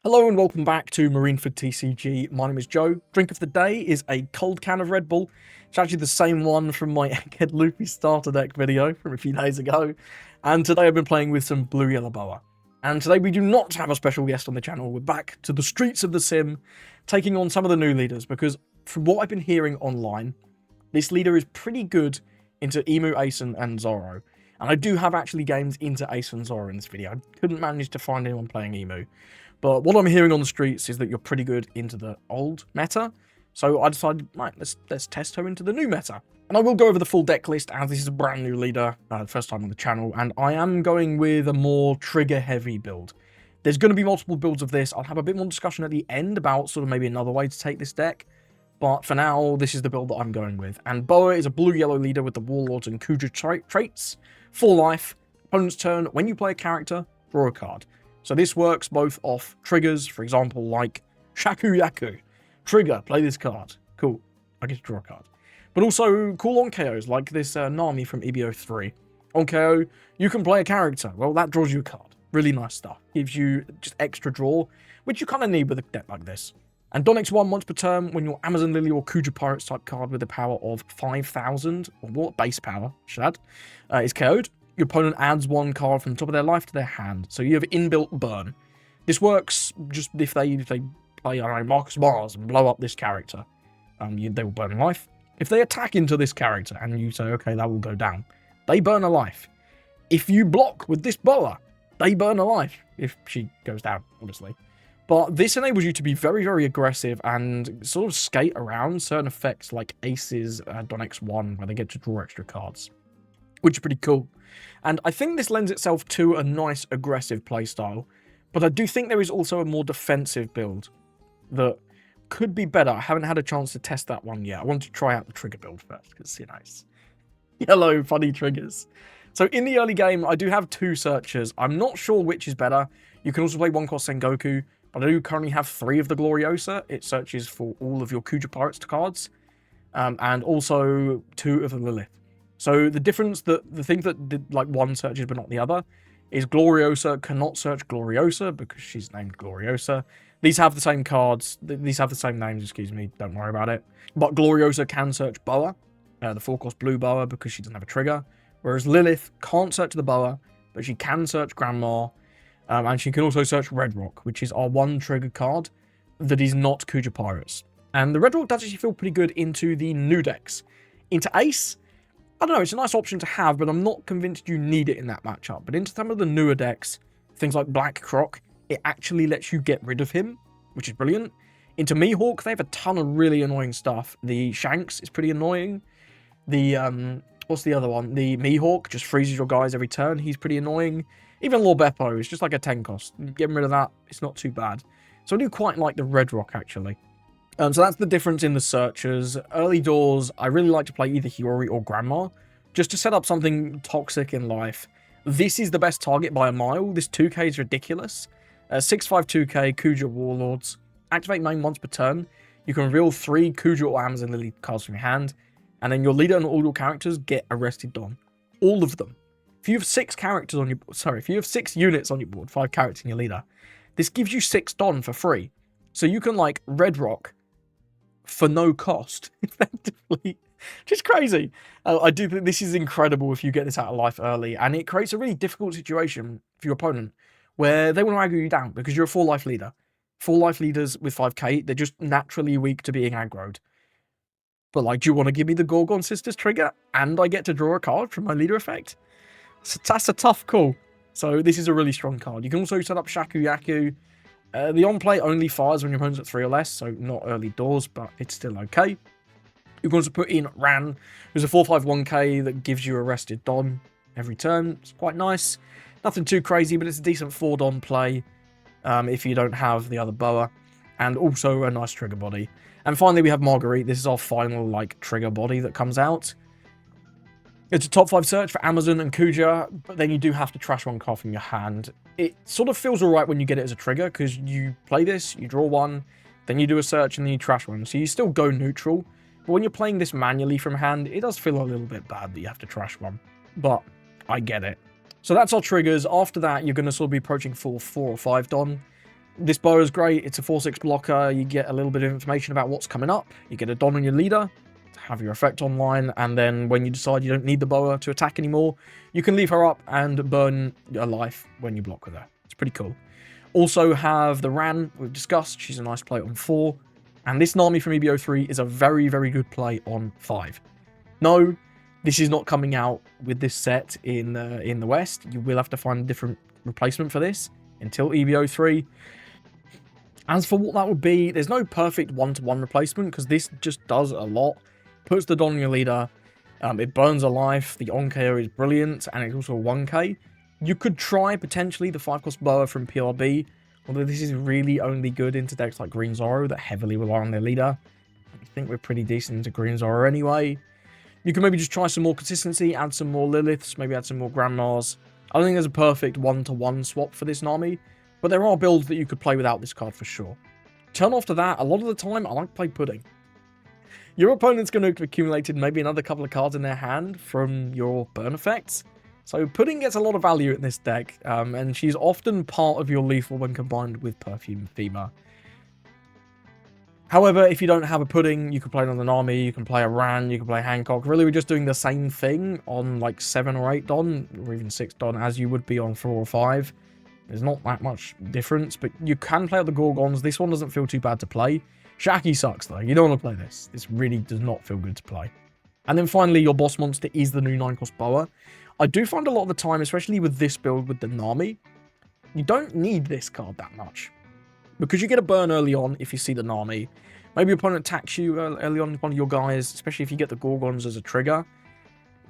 Hello and welcome back to Marineford TCG. My name is Joe. Drink of the day is a cold can of Red Bull. It's actually the same one from my Egghead Luffy starter deck video from a few days ago. And today I've been playing with some Blue Yellow Boa. And today we do not have a special guest on the channel. We're back to the streets of the sim, taking on some of the new leaders. Because from what I've been hearing online, this leader is pretty good into Emu, Ace, and Zoro. And I do have actually games into Ace and Zoro in this video. I couldn't manage to find anyone playing Emu. But what I'm hearing on the streets is that you're pretty good into the old meta. So I decided, right, let's test her into the new meta. And I will go over the full deck list as this is a brand new leader, first time on the channel. And I am going with a more trigger heavy build. There's going to be multiple builds of this. I'll have a bit more discussion at the end about sort of maybe another way to take this deck. But for now, this is the build that I'm going with. And Boa is a blue-yellow leader with the Warlords and Kuja traits. 4 life. Opponent's turn. When you play a character, draw a card. So this works both off triggers, for example, like Shaku Yaku. Trigger, play this card. Cool. I get to draw a card. But also cool on KOs, like this Nami from EBO3. On KO, you can play a character. Well, that draws you a card. Really nice stuff. Gives you just extra draw, which you kind of need with a deck like this. And Don X1 once per turn, when your Amazon Lily or Kuja Pirates type card with a power of 5,000, or more, base power, should add, is KO'd. Your opponent adds 1 card from the top of their life to their hand. So you have inbuilt burn. This works just if they play, I don't know, Marcus Mars and blow up this character. They will burn a life. If they attack into this character and you say, okay, that will go down, they burn a life. If you block with this Boa, they burn a life. If she goes down, obviously. But this enables you to be very, very aggressive and sort of skate around certain effects like Ace's Don X1, where they get to draw extra cards, which is pretty cool. And I think this lends itself to a nice aggressive playstyle, but I do think there is also a more defensive build that could be better. I haven't had a chance to test that one yet. I want to try out the trigger build first, because, you know, it's yellow, funny triggers. So in the early game, I do have 2 searchers. I'm not sure which is better. You can also play 1-cost Sengoku, but I do currently have 3 of the Gloriosa. It searches for all of your Kuja Pirates cards, and also 2 of the Lilith. So the difference, the thing that did like one searches but not the other, is Gloriosa cannot search Gloriosa because she's named Gloriosa. These have the same cards, these have the same names, excuse me, don't worry about it. But Gloriosa can search Boa, the 4-cost blue Boa, because she doesn't have a trigger. Whereas Lilith can't search the Boa, but she can search Grandma, and she can also search Red Rock, which is our 1 trigger card that is not Kuja Pirates. And the Red Rock does actually feel pretty good into the new decks. Into Ace, I don't know, it's a nice option to have, but I'm not convinced you need it in that matchup. But into some of the newer decks, things like Black Croc, it actually lets you get rid of him, which is brilliant. Into Mihawk, they have a ton of really annoying stuff. The Shanks is pretty annoying. The, what's the other one? The Mihawk just freezes your guys every turn. He's pretty annoying. Even Lord Beppo is just like a 10-cost. Getting rid of that, it's not too bad. So I do quite like the Red Rock, actually. So that's the difference in the searchers. Early doors, I really like to play either Hiyori or Grandma, just to set up something toxic in life. This is the best target by a mile. This 2k is ridiculous. 652k Kuja Warlords. Activate main once per turn. You can reveal 3 Kuja or Amazon Lily cards from your hand, and then your leader and all your characters get arrested Don. All of them. If you have 6 characters on your, if you have 6 units on your board, 5 characters in your leader, this gives you 6 Don for free. So you can like Red Rock for no cost, effectively. Just crazy. I do think this is incredible if you get this out of life early, and it creates a really difficult situation for your opponent where they want to aggro you down because you're a 4-life leader. 4-life leaders with 5k, they're just naturally weak to being aggroed. But like, do you want to give me the Gorgon Sisters trigger and I get to draw a card from my leader effect? So that's a tough call. So this is a really strong card. You can also set up Shaku Yaku. The on-play only fires when your opponent's at 3 or less, so not early doors, but it's still okay. You can also put in Ran, who's a 4/5/1k that gives you arrested Don every turn. It's quite nice. Nothing too crazy, but it's a decent 4 Don play if you don't have the other Boa. And also a nice trigger body. And finally, we have Marguerite. This is our final like trigger body that comes out. It's a top 5 search for Amazon and Kuja, but then you do have to trash 1 card from your hand. It sort of feels alright when you get it as a trigger, because you play this, you draw 1, then you do a search, and then you trash 1. So you still go neutral, but when you're playing this manually from hand, it does feel a little bit bad that you have to trash 1. But I get it. So that's our triggers. After that, you're going to sort of be approaching full 4 or 5 Don. This bow is great. It's a 4/6 blocker. You get a little bit of information about what's coming up. You get a Don on your leader to have your effect online, and then when you decide you don't need the boa to attack anymore, you can leave her up and burn a life when you block with her. It's pretty cool. Also have the Ran we've discussed. She's a nice play on 4. And this Nami from EBO3 is a very, very good play on 5. No, this is not coming out with this set in the West. You will have to find a different replacement for this until EBO3. As for what that would be, there's no perfect one-to-one replacement because this just does a lot. Puts the Don on your leader. It burns a life. The on-KO is brilliant, and it's also a 1k. You could try, potentially, the 5-cost boa from PRB, although this is really only good into decks like Green Zoro that heavily rely on their leader. I think we're pretty decent into Green Zoro anyway. You can maybe just try some more consistency, add some more Liliths, maybe add some more Grandmas. I don't think there's a perfect one-to-one swap for this Nami, but there are builds that you could play without this card for sure. Turn off to that, a lot of the time, I like to play Pudding. Your opponent's going to have accumulated maybe another couple of cards in their hand from your burn effects. So Pudding gets a lot of value in this deck, and she's often part of your lethal when combined with Perfume Femur. However, if you don't have a Pudding, you can play another Nami, you can play a Ran, you can play Hancock. Really, we're just doing the same thing on like 7 or 8 Don, or even 6 Don, as you would be on 4 or 5. There's not that much difference, but you can play out the Gorgons. This one doesn't feel too bad to play. Shaki sucks, though. You don't want to play this. This really does not feel good to play. And then finally, your boss monster is the new 9-cost boa. I do find a lot of the time, especially with this build with the Nami, you don't need this card that much. Because you get a burn early on if you see the Nami. Maybe your opponent attacks you early on with one of your guys, especially if you get the Gorgons as a trigger.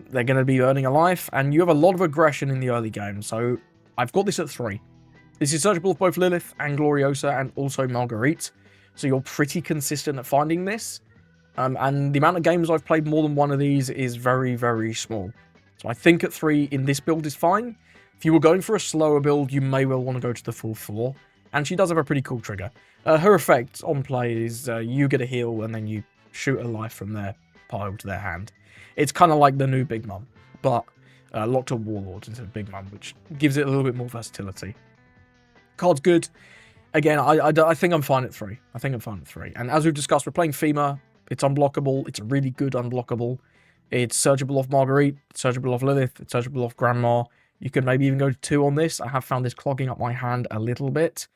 They're going to be earning a life, and you have a lot of aggression in the early game. So I've got this at 3. This is searchable with both Lilith and Gloriosa and also Marguerite. So you're pretty consistent at finding this. And the amount of games I've played more than one of these is very, very small. So I think at 3 in this build is fine. If you were going for a slower build, you may well want to go to the full 4. And she does have a pretty cool trigger. Her effect on play is you get a heal and then you shoot a life from their pile to their hand. It's kind of like the new Big Mum, but locked on Warlords instead of Big Mum, which gives it a little bit more versatility. Card's good. Again, I think I'm fine at 3. I think I'm fine at 3. And as we've discussed, we're playing Femur. It's unblockable. It's a really good unblockable. It's searchable off Marguerite, it's searchable off Lilith, it's searchable off Grandma. You could maybe even go to 2 on this. I have found this clogging up my hand a little bit.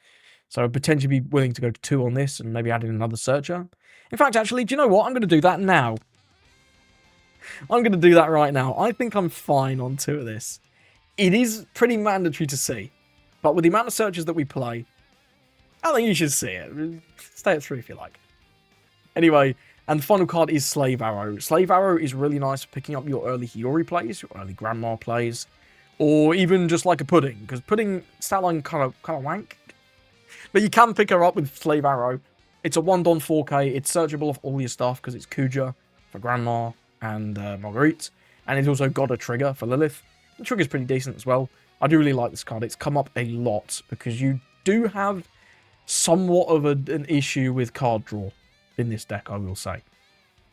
So I'd potentially be willing to go to 2 on this and maybe add in another searcher. In fact, actually, do you know what? I'm going to do that now. I'm going to do that right now. I think I'm fine on 2 of this. It is pretty mandatory to see. But with the amount of searches that we play, I think you should see it. Stay at 3 if you like. Anyway, and the final card is Slave Arrow. Slave Arrow is really nice for picking up your early Hiyori plays, your early Grandma plays, or even just like a Pudding, because Pudding stat line kind of wank. But you can pick her up with Slave Arrow. It's a 1 Don 4k. It's searchable off all your stuff because it's Kuja for Grandma and Marguerite, and it's also got a trigger for Lilith. The trigger's pretty decent as well. I do really like this card. It's come up a lot because you do have somewhat of an issue with card draw in this deck, I will say.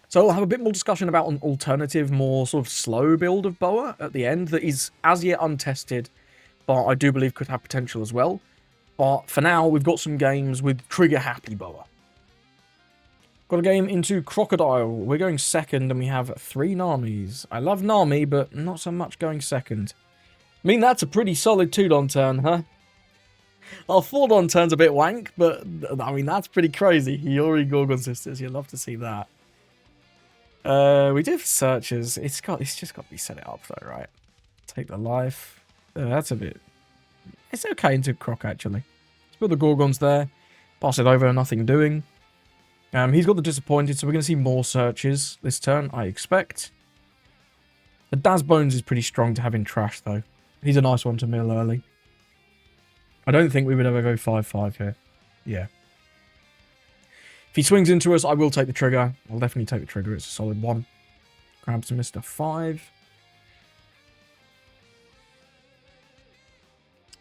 So I'll have a bit more discussion about an alternative, more sort of slow build of Boa at the end that is as yet untested, but I do believe could have potential as well. But for now, we've got some games with trigger-happy Boa. Got a game into Crocodile. We're going second, and we have 3 Namis. I love Nami, but not so much going second. I mean, that's a pretty solid 2-Don turn, huh? Our 4-Don turn's a bit wank, but I mean, that's pretty crazy. Hiyori Gorgon Sisters, you'd love to see that. We do have searches. It's just got to be set it up though, right? Take the life. That's a bit... It's okay into Croc, actually. Let's put the Gorgons there. Pass it over, nothing doing. He's got the Disappointed, so we're going to see more searches this turn, I expect. The Daz Bones is pretty strong to have in trash, though. He's a nice one to mill early. I don't think we would ever go 5-5 here. Yeah. If he swings into us, I will take the trigger. I'll definitely take the trigger. It's a solid 1. Grabs Mr. 5.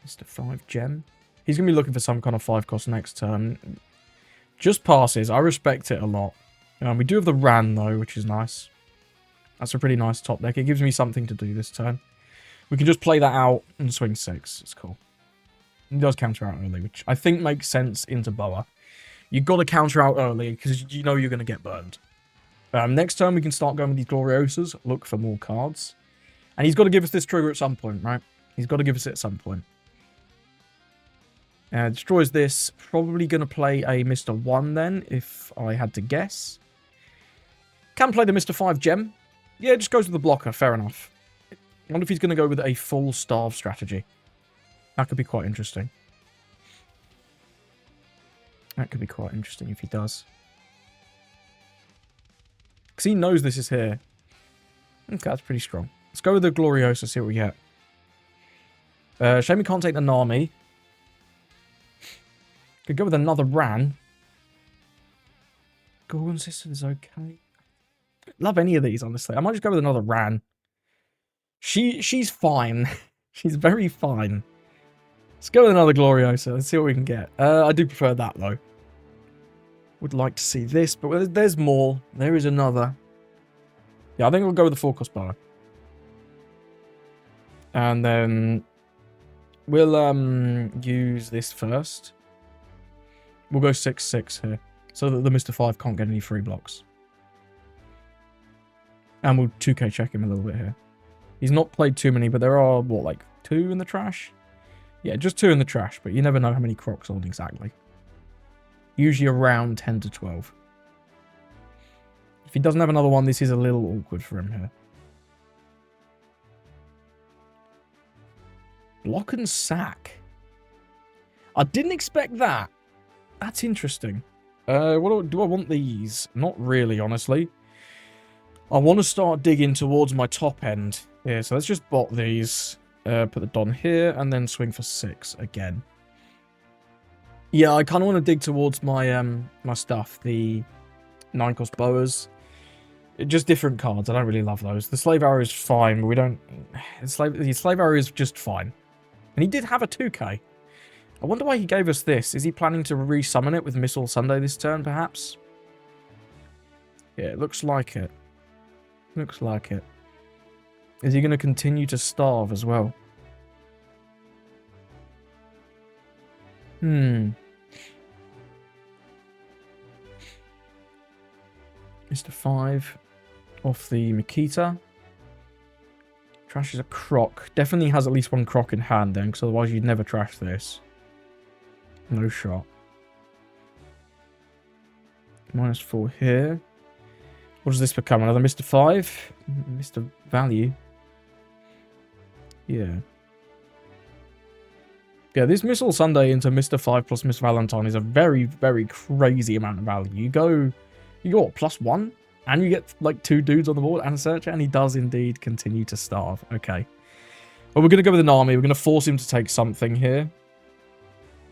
Mr. 5 gem. He's going to be looking for some kind of 5-cost next turn. Just passes. I respect it a lot. We do have the Ran, though, which is nice. That's a pretty nice top deck. It gives me something to do this turn. We can just play that out and swing 6. It's cool. He does counter out early, which I think makes sense into Boa. You've got to counter out early because you know you're going to get burned. Next turn, we can start going with these Gloriosas. Look for more cards. And he's got to give us this trigger at some point, right? He's got to give us it at some point. Destroys this. Probably going to play a Mr. 1 then, if I had to guess. Can play the Mr. 5 gem. Yeah, it just goes with the blocker. Fair enough. I wonder if he's going to go with a full starve strategy. That could be quite interesting. That could be quite interesting if he does. Because he knows this is here. Okay, that's pretty strong. Let's go with the Gloriosa, see what we get. Shame we can't take the Nami. Could go with another Ran. Gorgon Sister is okay. Love any of these, honestly. I might just go with another Ran. She's fine. She's very fine. Let's go with another Gloriosa. Let's see what we can get. I do prefer that, though. Would like to see this, but there's more. There is another. Yeah, I think we'll go with the 4-cost bar. And then we'll use this first. We'll go 6-6 here, so that the Mr. 5 can't get any free blocks. And we'll 2k check him a little bit here. He's not played too many, but there are, what, like 2 in the trash? Yeah, just 2 in the trash, but you never know how many Crocs on exactly. Usually around 10 to 12. If he doesn't have another one, this is a little awkward for him here. Block and sack. I didn't expect that. That's interesting. Do I want these? Not really, honestly. I want to start digging towards my top end. Yeah, so let's just bot these. Put the Don here, and then swing for 6 again. Yeah, I kind of want to dig towards my my stuff. The 9-cost boas. Just different cards. I don't really love those. The Slave Arrow is fine, but we don't... The Slave Arrow is just fine. And he did have a 2k. I wonder why he gave us this. Is he planning to re-summon it with Missile Sunday this turn, perhaps? Yeah, it looks like it. Looks like it. Is he going to continue to starve as well? Mr. 5 off the Makita. Trashes a Croc. Definitely has at least one Croc in hand then, because otherwise you'd never trash this. No shot. -4 here. What does this become? Another Mr. 5? Mr. Value. Yeah. Yeah, this Missile Sunday into Mr. 5 plus Miss Valentine is a very, very crazy amount of value. You go what, +1? And you get like 2 dudes on the board and a searcher, and he does indeed continue to starve. Okay. Well, we're going to go with an army. We're going to force him to take something here,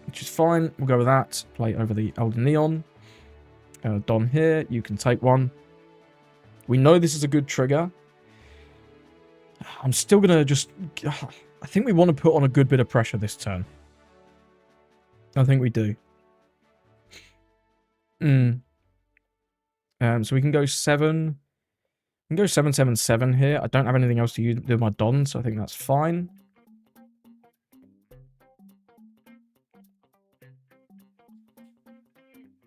which is fine. We'll go with that. Play over the Elder Neon. Don here. You can take one. We know this is a good trigger. I'm still going to just... I think we want to put on a good bit of pressure this turn. I think we do. So we can go 7. We can go 7-7-7 here. I don't have anything else to do with my Don, so I think that's fine.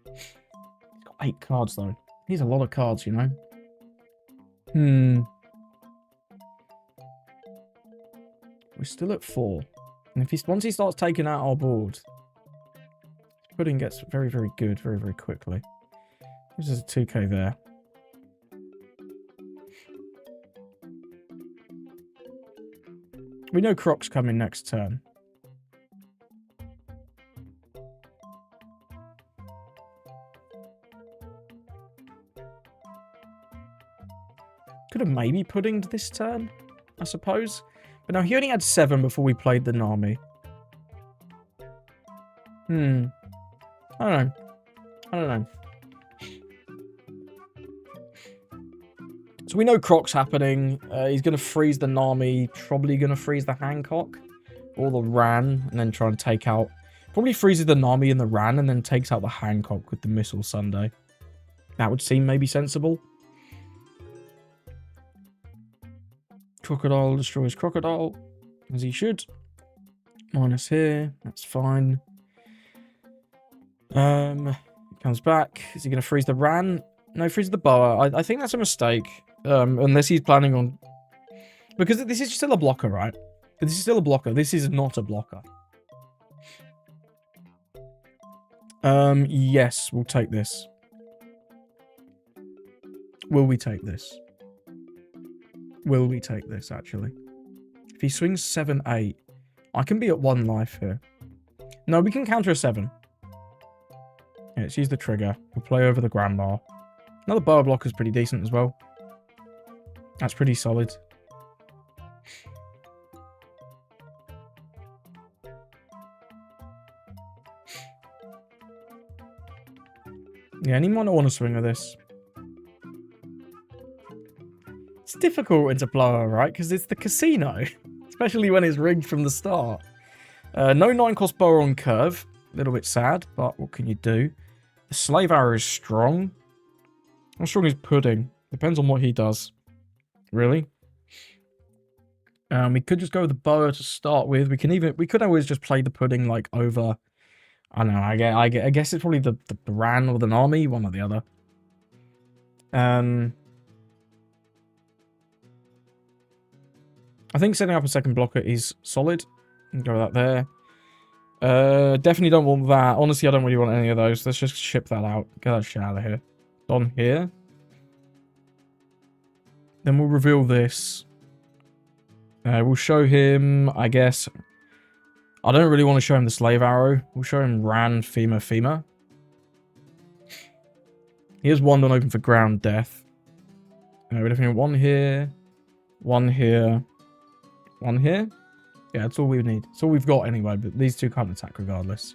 He's got 8 cards, though. He's a lot of cards, you know. We're still at 4. And if once he starts taking out our board, his pudding gets very, very good very, very quickly. This is a 2k there. We know Croc's coming next turn. Could have maybe puddinged this turn, I suppose. But no, he only had 7 before we played the Nami. I don't know. I don't know. So we know Croc's happening. He's going to freeze the Nami. Probably going to freeze the Hancock. Or the Ran. And then try and take out... Probably freezes the Nami and the Ran. And then takes out the Hancock with the Missile Sunday. That would seem maybe sensible. Crocodile destroys Crocodile. As he should. Minus here. That's fine. Comes back. Is he going to freeze the Ran? No, freeze the Boa. I think that's a mistake. Unless he's planning on... Because this is still a blocker, right? This is still a blocker. This is not a blocker. Yes, we'll take this. Will we take this? Will we take this, actually? If he swings 7-8, I can be at 1 life here. No, we can counter a 7. Yeah, let's use the trigger. We'll play over the grandma. Another Boa blocker is pretty decent as well. That's pretty solid. Yeah, and he might not want to swing with this. It's difficult into blower, right? Because it's the casino. Especially when it's rigged from the start. No 9-cost Boa on curve. A little bit sad, but what can you do? The slave arrow is strong. How strong is pudding? Depends on what he does. Really? We could just go with the Boa to start with. We could always just play the pudding like over... I don't know, I guess it's probably the Ran or the Nami, one or the other. I think setting up a second blocker is solid. Go with that there. Definitely don't want that. Honestly, I don't really want any of those. Let's just ship that out. Get that shit out of here. On here. Then we'll reveal this. We'll show him, I guess... I don't really want to show him the slave arrow. We'll show him Ran, Fema. He has one open for ground death. We're definitely one here. One here. One here. Yeah, that's all we need. That's all we've got anyway, but these two can't attack regardless.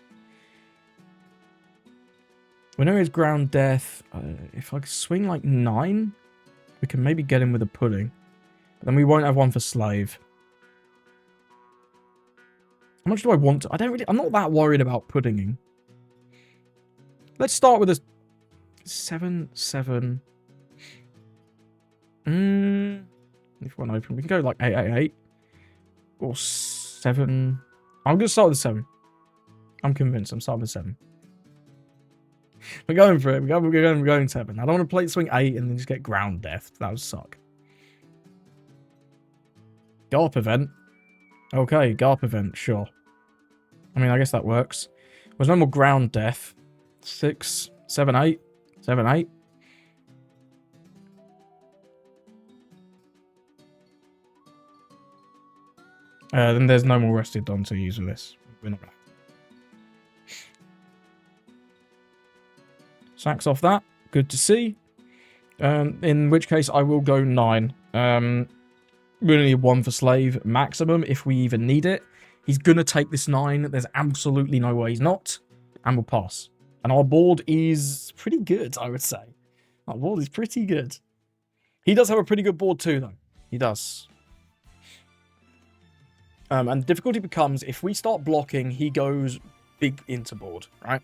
We know he has ground death. If I swing like 9, we can maybe get him with a pudding. But then we won't have one for slave. How much do I want to... I'm not that worried about puddinging. Let's start with a 7-7. If one open, we can go like 8-8-8. Or 7. I'm going to start with 7. I'm convinced I'm starting with 7. We're going for it. We're going 7. I don't want to play swing 8 and then just get ground death. That would suck. Garp event. Okay, Garp event, sure. I mean, I guess that works. There's no more ground death. 6, 7, 8. 7, 8. Then there's no more rested Don to use with this. We're not going to. Sacks off that. Good to see. In which case, I will go 9. We only need 1 for slave maximum if we even need it. He's going to take this 9. There's absolutely no way he's not. And we'll pass. And our board is pretty good, I would say. Our board is pretty good. He does have a pretty good board too, though. He does. And the difficulty becomes, if we start blocking, he goes big into board, right?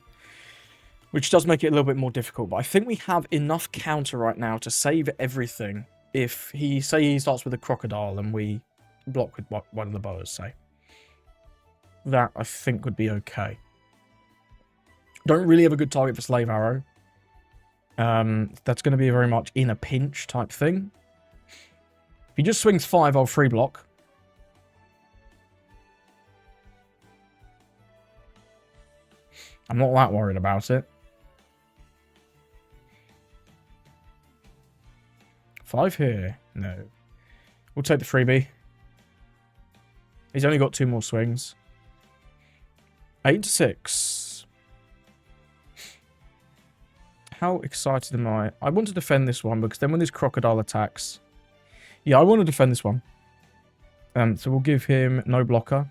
Which does make it a little bit more difficult. But I think we have enough counter right now to save everything. If he, say he starts with a crocodile and we block with one of the boas, say. That, I think, would be okay. Don't really have a good target for slave arrow. That's going to be very much in a pinch type thing. If he just swings 5, I'll free block. I'm not that worried about it. 5 here. No. We'll take the freebie. He's only got 2 more swings. 8-6. How excited am I? I want to defend this one because then when this crocodile attacks... Yeah, I want to defend this one. So we'll give him no blocker.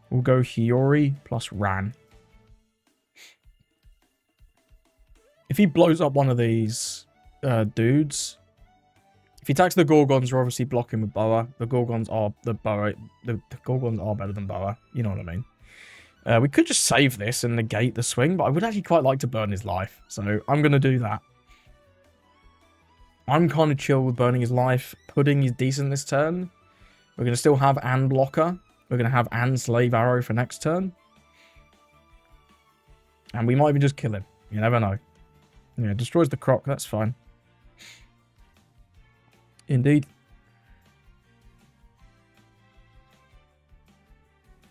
We'll go Hiyori plus Ran. If he blows up one of these dudes... If he attacks the Gorgons, we're obviously blocking with Boa. The Gorgons are the Gorgons are better than Boa. You know what I mean. We could just save this and negate the swing, but I would actually quite like to burn his life. So I'm going to do that. I'm kind of chill with burning his life. Pudding is decent this turn. We're going to still have an blocker. We're going to have an slave arrow for next turn. And we might even just kill him. You never know. Yeah, destroys the croc. That's fine. Indeed.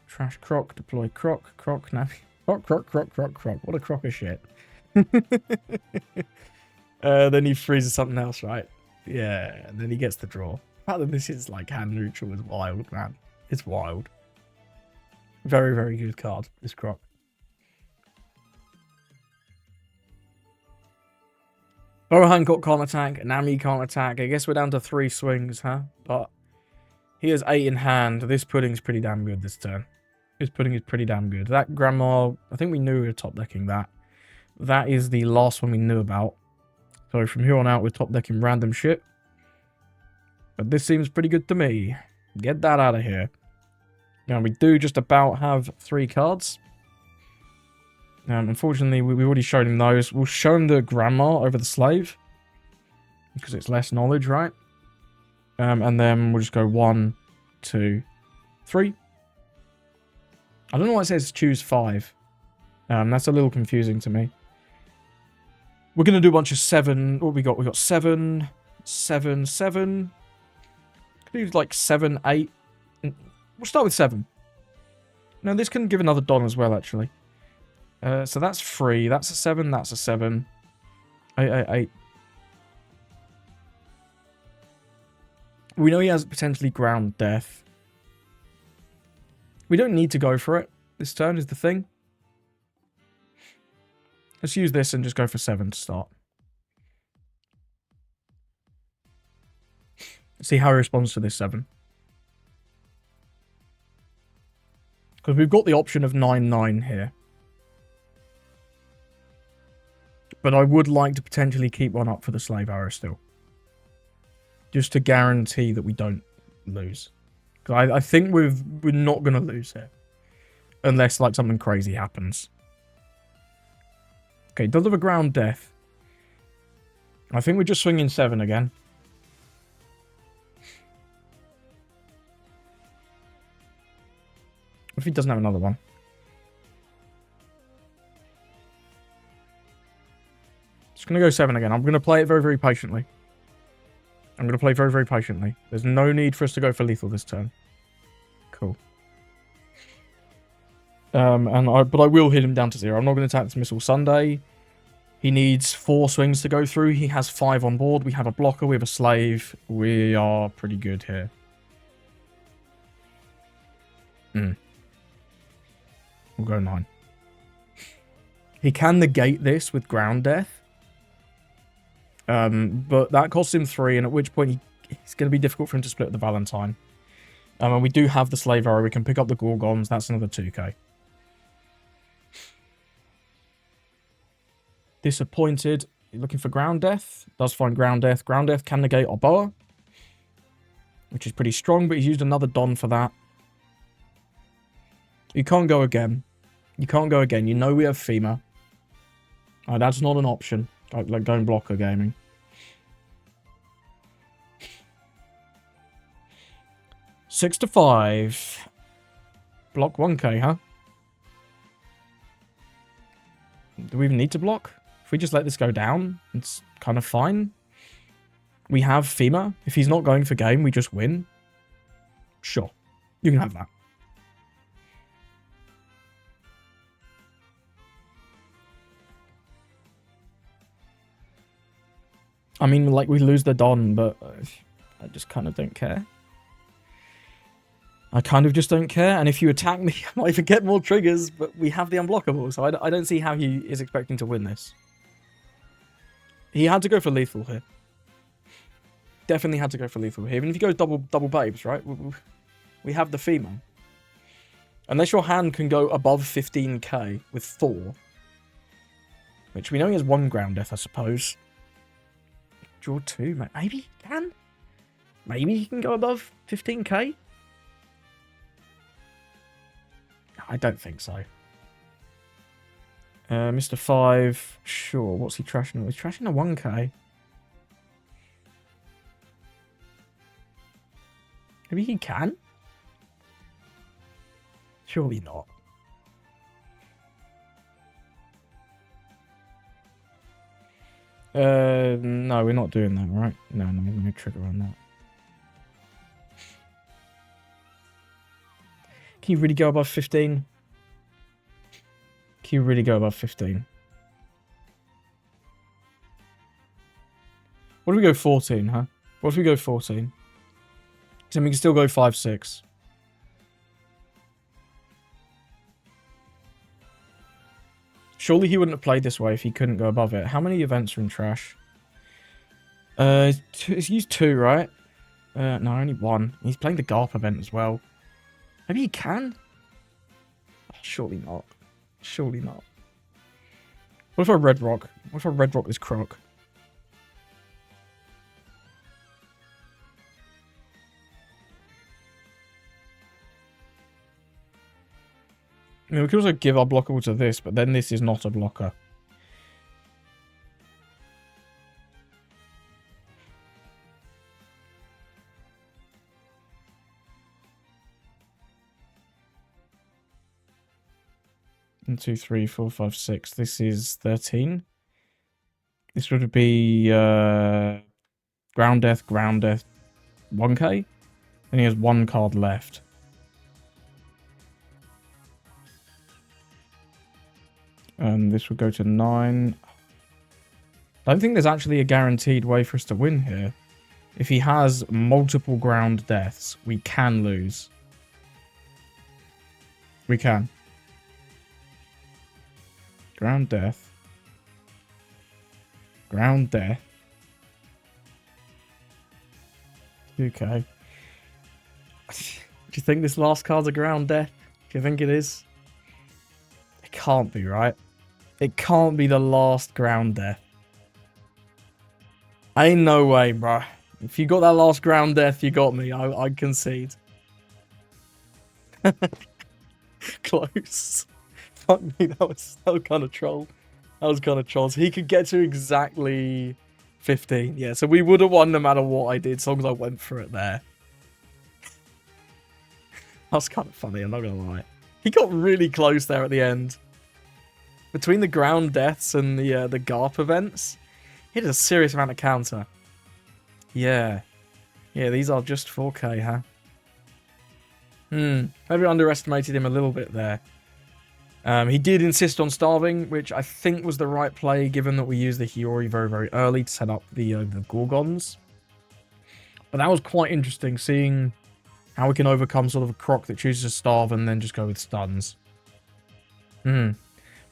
Trash croc. Deploy croc. Croc. Now. Croc, croc, croc, croc, croc. What a crock of shit. Then he freezes something else, right? Yeah, and then he gets the draw. The fact that this is like hand neutral is wild, man. It's wild. Very, very good card, this croc. Oh, Hancock can't attack. Nami can't attack. I guess we're down to 3 swings, huh? But he has 8 in hand. This pudding's pretty damn good this turn. This pudding is pretty damn good. That grandma, I think we knew we were top decking that. That is the last one we knew about. So from here on out, we're top decking random shit. But this seems pretty good to me. Get that out of here. Now, we do just about have 3 cards. Unfortunately, we've already showed him those. We'll show him the grandma over the slave. Because it's less knowledge, right? And then we'll just go 1, 2, 3. I don't know why it says choose 5. That's a little confusing to me. We're going to do a bunch of 7. What we got? We got 7, 7, 7. Could do like 7, 8. We'll start with 7. No, this can give another Don as well, actually. So that's 3. That's a 7. That's a 7. 8, 8, 8. We know he has potentially ground death. We don't need to go for it. This turn is the thing. Let's use this and just go for 7 to start. See how he responds to this 7. Because we've got the option of 9-9 here. But I would like to potentially keep one up for the slave arrow still. Just to guarantee that we don't lose. I think we're not going to lose here. Unless like something crazy happens. Okay, does have a ground death. I think we're just swinging 7 again. What if he doesn't have another one? Just going to go 7 again. I'm going to play it very, very patiently. I'm going to play very, very patiently. There's no need for us to go for lethal this turn. Cool. But I will hit him down to 0. I'm not going to attack this missile Sunday. He needs 4 swings to go through. He has 5 on board. We have a blocker. We have a slave. We are pretty good here. We'll go 9. He can negate this with ground death. But that costs him 3, and at which point it's going to be difficult for him to split the Valentine. And we do have the slave arrow. We can pick up the Gorgons. That's another 2k. Disappointed. Looking for ground death. Does find ground death. Ground death can negate our boa, which is pretty strong, but he's used another Don for that. You can't go again. You can't go again. You know we have FEMA. Oh, that's not an option. Like going blocker gaming. Six to 5. Block 1k, huh? Do we even need to block? If we just let this go down, it's kind of fine. We have FEMA. If he's not going for game, we just win. Sure. You can have that. I mean, like, we lose the Don, but I just kind of don't care. I kind of just don't care, and if you attack me, I might even get more triggers, but we have the unblockable, so I don't see how he is expecting to win this. He had to go for lethal here. Definitely had to go for lethal here. Even if he goes double babes, right? We have the FEMA. Unless your hand can go above 15k with 4. Which we know he has 1 ground death, I suppose. Draw 2, maybe he can? Maybe he can go above 15k? I don't think so. Mr. 5, sure. What's he trashing? He's trashing a 1k. Maybe he can? Surely not. No, we're not doing that, right? No trigger on that. Can you really go above 15? Can you really go above 15? What if we go 14, huh? What if we go 14? Then we can still go 5, 6. Surely he wouldn't have played this way if he couldn't go above it. How many events are in trash? He's used 2, right? No, only 1. He's playing the Garp event as well. Maybe he can? Surely not. Surely not. What if I Red Rock? What if I Red Rock this Croc? I mean, we could also give our blockable to this, but then this is not a blocker. One, 2, 3, 4, 5, 6. This is 13. This would be Ground Death, 1k. And he has 1 card left. This would go to 9. I don't think there's actually a guaranteed way for us to win here. If he has multiple ground deaths, we can lose. We can. Ground death. Ground death. 2k. Do you think this last card's a ground death? Do you think it is? It can't be, right? It can't be the last ground death. Ain't no way, bro. If you got that last ground death, you got me. I concede. Close. Fuck me, that was kind of troll. That was kind of troll. So he could get to exactly 15. Yeah, so we would have won no matter what I did, as long as I went for it there. That's kind of funny, I'm not gonna lie. He got really close there at the end. Between the ground deaths and the Garp events, he had a serious amount of counter. Yeah. Yeah, these are just 4k, huh? Maybe I underestimated him a little bit there. He did insist on starving, which I think was the right play, given that we used the Hiyori very, very early to set up the Gorgons. But that was quite interesting, seeing how we can overcome sort of a Croc that chooses to starve and then just go with stuns.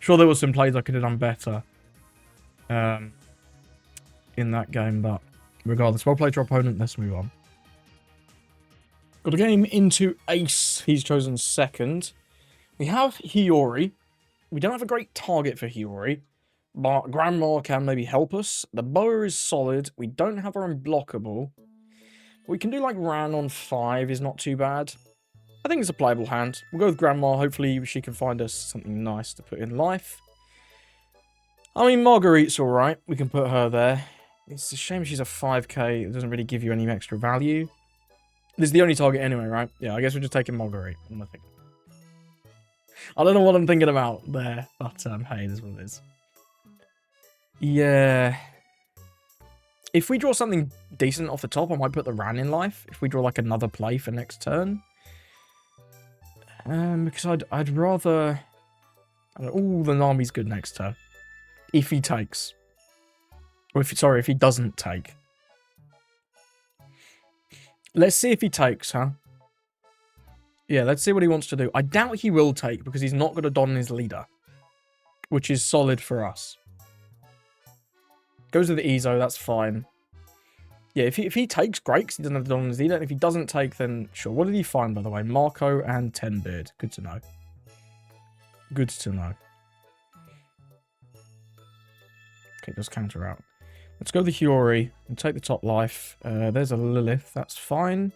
Sure, there were some plays I could have done better in that game, but regardless, well played to our opponent. Let's move on. Got a game into Ace. He's chosen second. We have Hiyori. We don't have a great target for Hiyori, but Grandma can maybe help us. The bow is solid. We don't have our unblockable. We can do like Ran on 5 is not too bad. I think it's a playable hand. We'll go with Grandma. Hopefully she can find us something nice to put in life. I mean, Marguerite's alright. We can put her there. It's a shame she's a 5k. It doesn't really give you any extra value. This is the only target anyway, right? Yeah, I guess we're just taking Marguerite. I don't know what I'm thinking about there, but hey, this is what it is. Yeah. If we draw something decent off the top, I might put the Ran in life. If we draw like another play for next turn. Because I'd rather... Oh, the Nami's good next turn. If he takes. Or if he doesn't take. Let's see if he takes, huh? Yeah, let's see what he wants to do. I doubt he will take because he's not going to don his leader. Which is solid for us. Goes with the Ezo, that's fine. Yeah, if he takes, great, because he doesn't have the don his leader. And if he doesn't take, then sure. What did he find, by the way? Marco and Tenbeard. Good to know. Good to know. Okay, does counter out. Let's go with the Hiyori and take the top life. There's a Lilith, that's fine.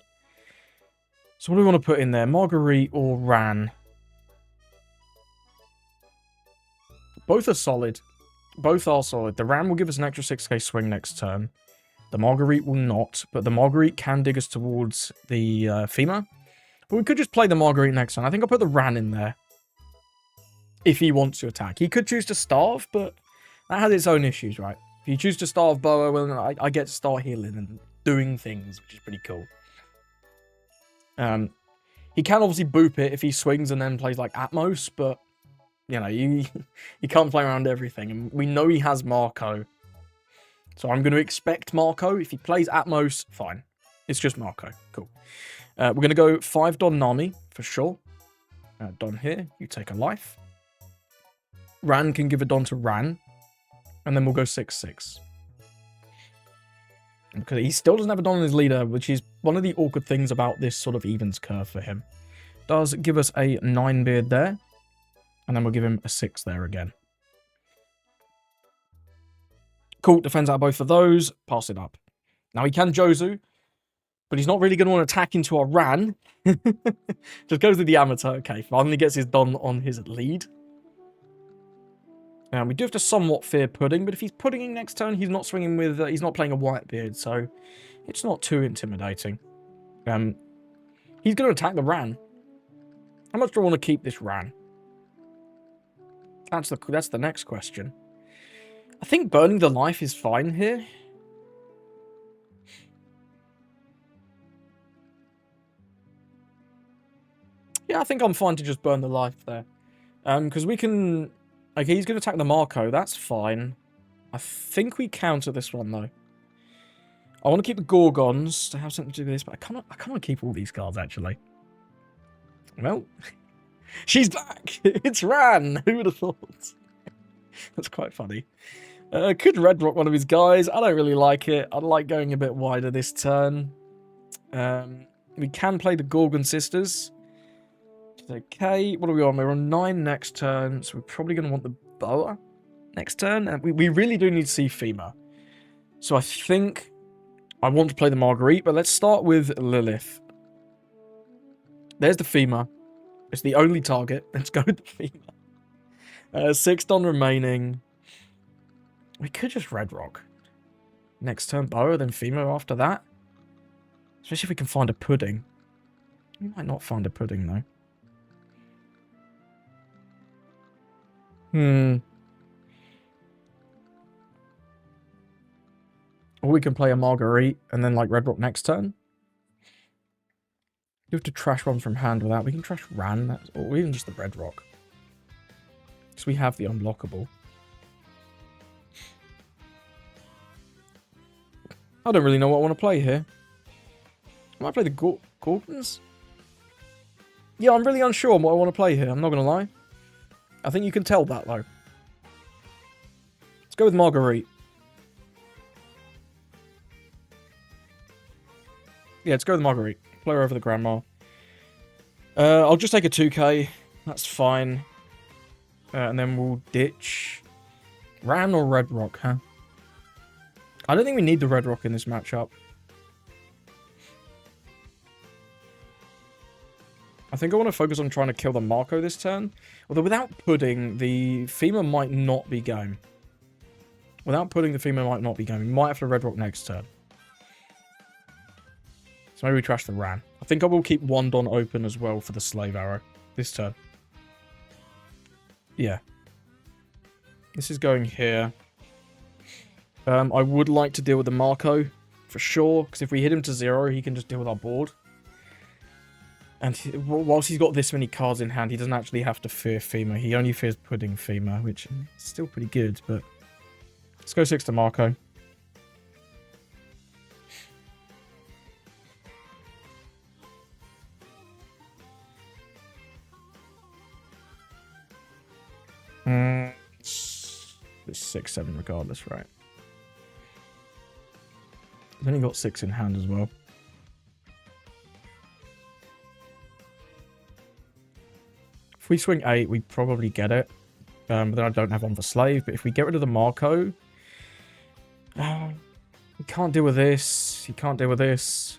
So what do we want to put in there? Marguerite or Ran? Both are solid. Both are solid. The Ran will give us an extra 6k swing next turn. The Marguerite will not, but the Marguerite can dig us towards the Fema. But we could just play the Marguerite next time. I think I'll put the Ran in there. If he wants to attack. He could choose to starve, but that has its own issues, right? If you choose to starve Boa, well, I get to start healing and doing things, which is pretty cool. He can obviously boop it if he swings and then plays like Atmos, but, you know, you can't play around everything. And we know he has Marco. So I'm going to expect Marco. If he plays Atmos, fine. It's just Marco. Cool. We're going to go 5 Don Nami, for sure. Don here, you take a life. Ran can give a Don to Ran. And then we'll go 6-6. Because he still doesn't have a Don in his leader, which is one of the awkward things about this sort of evens curve for him. Does give us a 9 beard there. And then we'll give him a 6 there again. Cool, defends out both of those. Pass it up. Now he can Jozu, but he's not really going to want to attack into our Ran. Just goes with the amateur. Okay, finally gets his Don on his lead. We do have to somewhat fear Pudding, but if he's Puddinging next turn, he's not swinging with... he's not playing a Whitebeard, so it's not too intimidating. He's going to attack the Ran. How much do I want to keep this Ran? That's the next question. I think burning the life is fine here. Yeah, I think I'm fine to just burn the life there. Because we can... Okay, he's going to attack the Marco. That's fine. I think we counter this one, though. I want to keep the Gorgons to have something to do with this, but I can't keep all these cards, actually. Well, she's back! It's Ran! Who would have thought? That's quite funny. Could Red Rock one of his guys. I don't really like it. I like going a bit wider this turn. We can play the Gorgon Sisters. Okay, what are we on? We're on 9 next turn, so we're probably going to want the Boa next turn. And we really do need to see Fema. So I think I want to play the Marguerite, but let's start with Lilith. There's the Fema. It's the only target. Let's go with the Fema. 6 Don remaining. We could just Red Rock. Next turn Boa, then Fema after that. Especially if we can find a Pudding. We might not find a Pudding, though. Or we can play a Marguerite and then like Red Rock next turn. You have to trash one from hand without. We can trash Ran, or even just the Red Rock. Because we have the unblockable. I don't really know what I want to play here. I might play the Gorgons? Yeah, I'm really unsure on what I want to play here. I'm not going to lie. I think you can tell that, though. Let's go with Marguerite. Yeah, let's go with Marguerite. Play her over the Grandma. I'll just take a 2k. That's fine. And then we'll ditch Ran or Red Rock, huh? I don't think we need the Red Rock in this matchup. I think I want to focus on trying to kill the Marco this turn. Although without Pudding, the Fema might not be game. Without Pudding, the Fema might not be game. We might have to Red Rock next turn. So maybe we trash the Ran. I think I will keep 1 Don open as well for the Slave Arrow this turn. Yeah. This is going here. I would like to deal with the Marco, for sure. Because if we hit him to 0, he can just deal with our board. And whilst he's got this many cards in hand, he doesn't actually have to fear Fema. He only fears Pudding Fema, which is still pretty good, but... Let's go 6 to Marco. It's 6-7 regardless, right? He's only got 6 in hand as well. If we swing 8, we probably get it. But then I don't have one for Slave. But if we get rid of the Marco... he can't deal with this. He can't deal with this.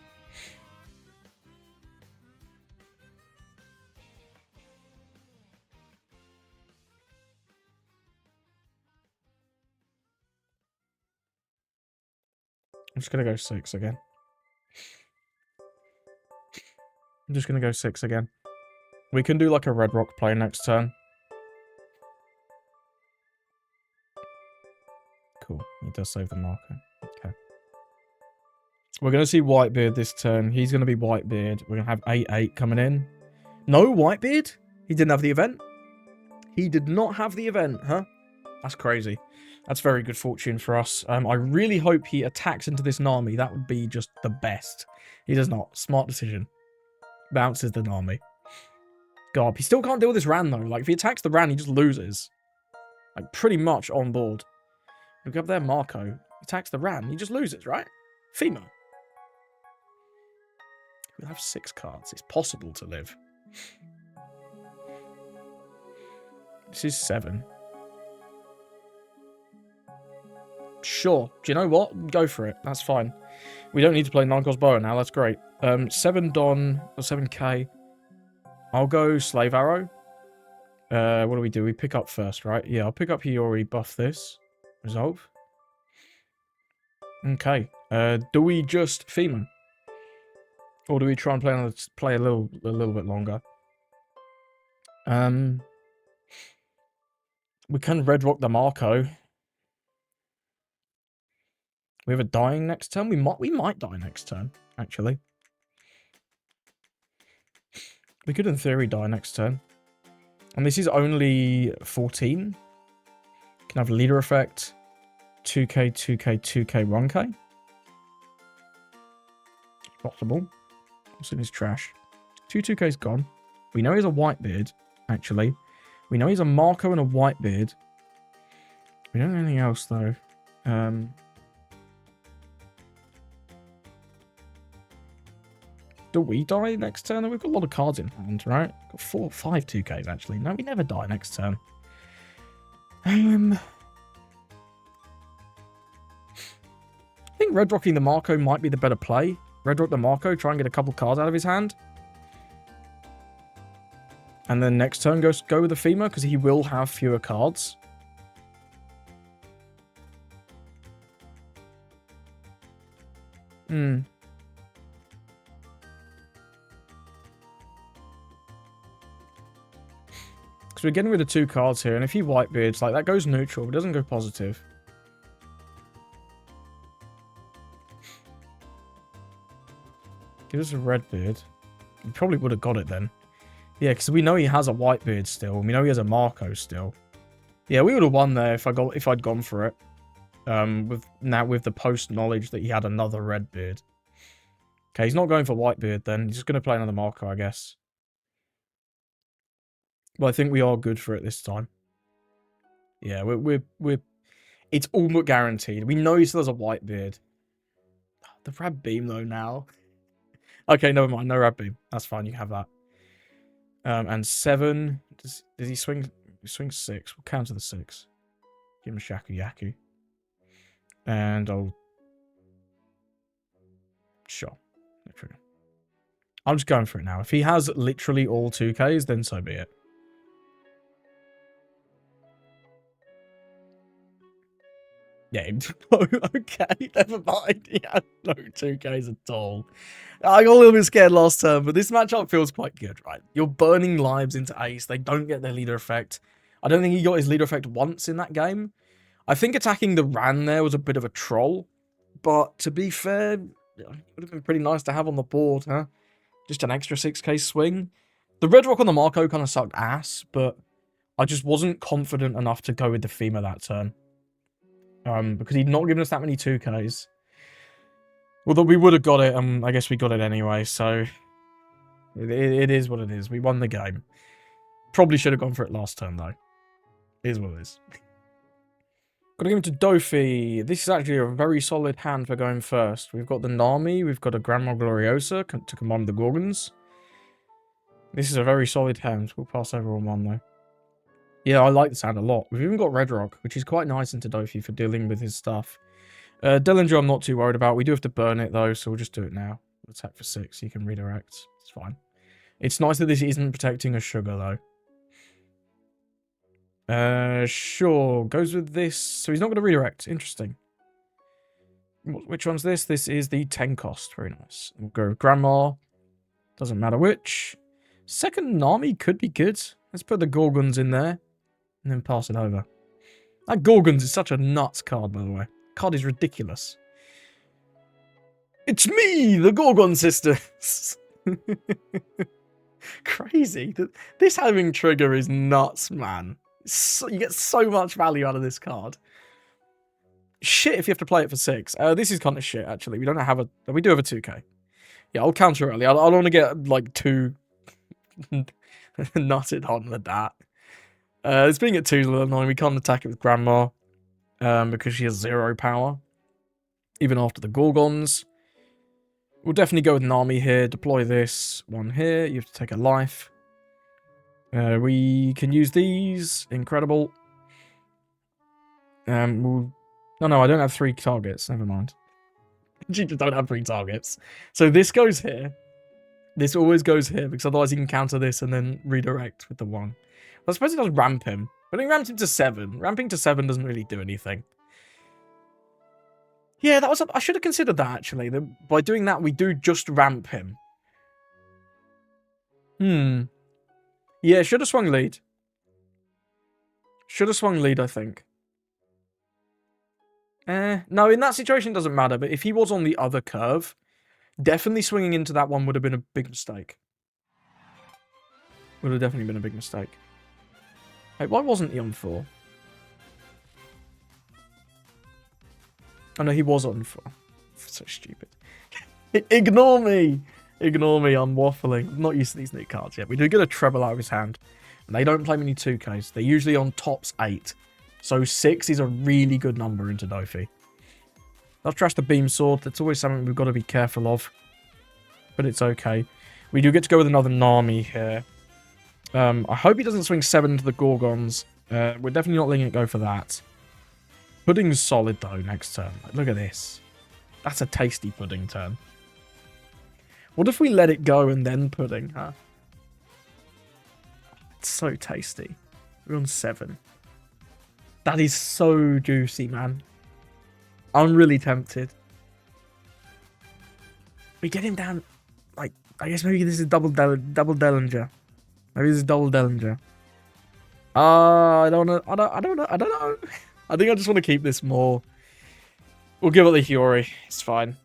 I'm just going to go 6 again. I'm just going to go 6 again. We can do like a red rock play next turn. Cool. He does save the marker. Okay. We're going to see Whitebeard this turn. He's going to be Whitebeard. We're going to have 8-8 coming in. No Whitebeard? He didn't have the event? He did not have the event, huh? That's crazy. That's very good fortune for us. I really hope he attacks into this Nami. That would be just the best. He does not. Smart decision. Bounces the Nami. God, he still can't deal with this Ran, though. Like, if he attacks the Ran, he just loses. Like, pretty much on board. Look up there, Marco. Attacks the Ran, he just loses, right? Fema. We'll have 6 cards. It's possible to live. This is 7. Sure. Do you know what? Go for it. That's fine. We don't need to play 9-cost Boa now. That's great. 7 Don, or 7k. I'll go Slave Arrow. What do? We pick up first, right? Yeah, I'll pick up Hiyori, buff this. Resolve. Okay. Do we just Fema? Or do we try and play a little bit longer? We can red rock the Marco. We have a dying next turn. We might die next turn, actually. We could, in theory, die next turn. And this is only 14. Can have leader effect. 2k, 2k, 2k, 1k. Possible. What's in his trash? 2k's gone. We know he's a Whitebeard, actually. We know he's a Marco and a Whitebeard. We don't know anything else, though. Do we die next turn? We've got a lot of cards in hand, right? Got 4 or 5 2Ks, actually. No, we never die next turn. I think red rocking the Marco might be the better play. Red rock the Marco, try and get a couple cards out of his hand. And then next turn go with the Fema, because he will have fewer cards. Because we're getting rid of 2 cards here, and if he Whitebeards, like, that goes neutral, it doesn't go positive. Give us a Redbeard. He probably would have got it then. Yeah, because we know he has a Whitebeard still, and we know he has a Marco still. Yeah, we would have won there if I'd gone for it. With the post knowledge that he had another Redbeard. Okay, he's not going for Whitebeard then. He's just going to play another Marco, I guess. But I think we are good for it this time. Yeah, we're it's all but guaranteed. We know he still has a Whitebeard. The Rad Beam though now. Okay, never mind. No Rad Beam. That's fine. You can have that. And 7. Does he swing? He swings 6. We'll counter the 6. Give him a Shaku Yaku. And I'll... Sure. No trigger. I'm just going for it now. If he has literally all 2Ks, then so be it. Yeah, okay, never mind. He had no 2Ks at all. I got a little bit scared last turn, but this matchup feels quite good, right? You're burning lives into Ace. They don't get their leader effect. I don't think he got his leader effect once in that game. I think attacking the Ran there was a bit of a troll. But to be fair, it would have been pretty nice to have on the board, huh? Just an extra 6K swing. The Red Rock on the Marco kind of sucked ass, but I just wasn't confident enough to go with the Fema that turn. Because he'd not given us that many 2Ks. Although we would have got it, I guess we got it anyway, so... It is what it is. We won the game. Probably should have gone for it last turn, though. It is what it is. Gotta give him to Doffy. This is actually a very solid hand for going first. We've got the Nami, we've got a Grandma Gloriosa to command the Gorgons. This is a very solid hand. We'll pass over on 1, though. Yeah, I like this hand a lot. We've even got Red Rock, which is quite nice into Doffy for dealing with his stuff. Dillinger I'm not too worried about. We do have to burn it, though, so we'll just do it now. We'll attack for 6, he can redirect. It's fine. It's nice that this isn't protecting a Sugar, though. Sure. Goes with this. So he's not going to redirect. Interesting. Which one's this? This is the 10 cost. Very nice. We'll go with Grandma. Doesn't matter which. Second Nami could be good. Let's put the Gorgons in there. And then pass it over. That Gorgons is such a nuts card, by the way. Card is ridiculous. It's me, the Gorgon sisters! Crazy. This having trigger is nuts, man. You get so much value out of this card. Shit if you have to play it for 6. This is kind of shit, actually. We don't have a... We do have a 2k. Yeah, I'll counter early. I don't want to get, like, too nutted on with that. It's being at 2 is a little annoying. We can't attack it with Grandma because she has 0 power. Even after the Gorgons. We'll definitely go with Nami here. Deploy this one here. You have to take a life. We can use these. Incredible. No, I don't have 3 targets. Never mind. You just don't have 3 targets. So this goes here. This always goes here because otherwise you can counter this and then redirect with the 1. Well, I suppose it does ramp him. But it ramps him to 7. Ramping to 7 doesn't really do anything. Yeah, that was. I should have considered that, actually. By doing that, we do just ramp him. Yeah, should have swung lead. Should have swung lead, I think. No, in that situation, it doesn't matter. But if he was on the other curve, definitely swinging into that one would have been a big mistake. Would have definitely been a big mistake. Hey, why wasn't he on 4? Oh, no, he was on 4. So stupid. Ignore me! Ignore me, I'm waffling. I'm not used to these new cards yet. We do get a treble out of his hand. And they don't play many 2Ks. They're usually on tops 8. So 6 is a really good number into Doffy. Let's trash the beam sword. That's always something we've got to be careful of. But it's okay. We do get to go with another Nami here. I hope he doesn't swing 7 into the Gorgons. We're definitely not letting it go for that. Pudding's solid, though, next turn. Like, look at this. That's a tasty pudding turn. What if we let it go and then pudding, huh? It's so tasty. We're on 7. That is so juicy, man. I'm really tempted. We get him down, like, I guess maybe this is double Dellinger. Maybe this is double Dellinger. I don't know. I don't know. I think I just want to keep this more. We'll give it the Hiyori. It's fine.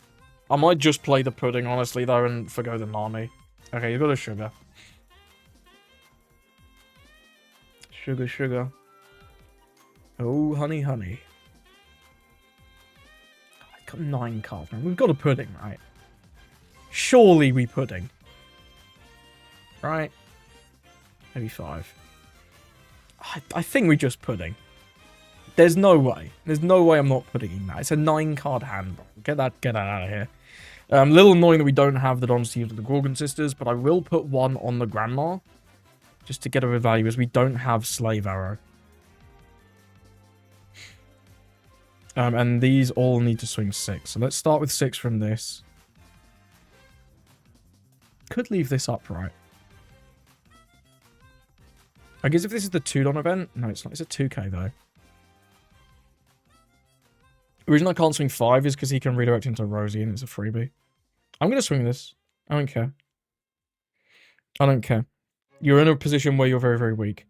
I might just play the pudding, honestly, though, and forgo the Nami. Okay, you've got a sugar. Sugar, sugar. Oh, honey, honey. I got 9 cards, man. We've got a pudding, right? Surely we pudding. Right? Maybe 5. I think we just pudding. There's no way. There's no way I'm not putting in that. It's a 9-card hand, bro. Get that out of here. A little annoying that we don't have the Dons to use with the Gorgon sisters, but I will put 1 on the Grandma. Just to get a value, as we don't have Slave Arrow. And these all need to swing 6. So let's start with 6 from this. Could leave this upright. I guess if this is the 2-Don event... No, it's not. It's a 2k, though. The reason I can't swing 5 is because he can redirect into Rosie and it's a freebie. I'm going to swing this. I don't care. I don't care. You're in a position where you're very, very weak.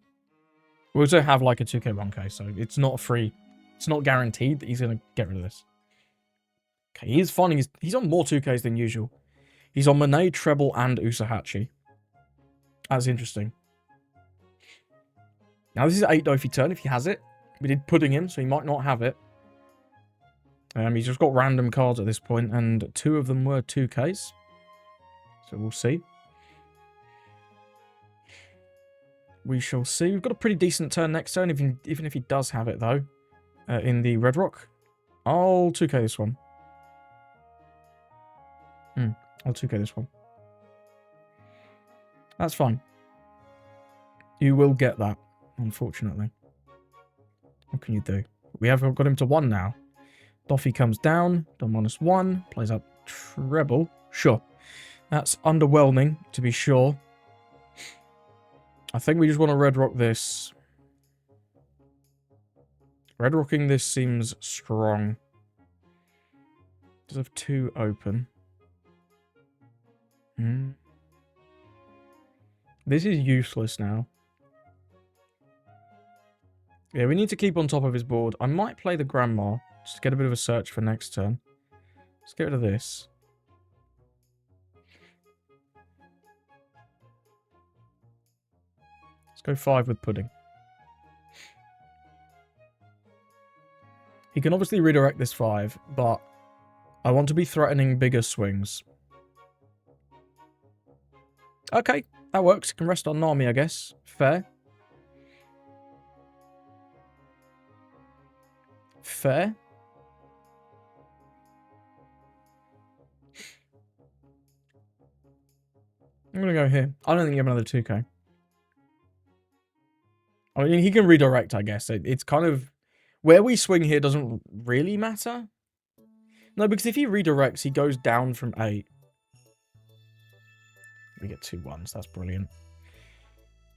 We also have like a 2k, 1k, so it's not free. It's not guaranteed that he's going to get rid of this. Okay, he is finding he's on more 2ks than usual. He's on Monet, Treble, and Usahachi. That's interesting. Now, this is 8 Doffy turn if he has it. We did pudding him, so he might not have it. He's just got random cards at this point, and 2 of them were 2Ks. So we'll see. We shall see. We've got a pretty decent turn next turn, even if he does have it, though. In the Red Rock. I'll 2K this one. I'll 2K this one. That's fine. You will get that, unfortunately. What can you do? We have got him to 1 now. Doffy comes down. Don -1. Plays up treble. Sure. That's underwhelming, to be sure. I think we just want to Red Rock this. Red Rocking this seems strong. Does have 2 open. This is useless now. Yeah, we need to keep on top of his board. I might play the Grandma, just to get a bit of a search for next turn. Let's get rid of this. Let's go 5 with Pudding. He can obviously redirect this 5, but I want to be threatening bigger swings. Okay, that works. He can rest on Nami, I guess. Fair. Fair. I'm going to go here. I don't think you have another 2k. I mean, he can redirect, I guess. It's kind of... Where we swing here doesn't really matter. No, because if he redirects, he goes down from 8. We get 2 1s. That's brilliant.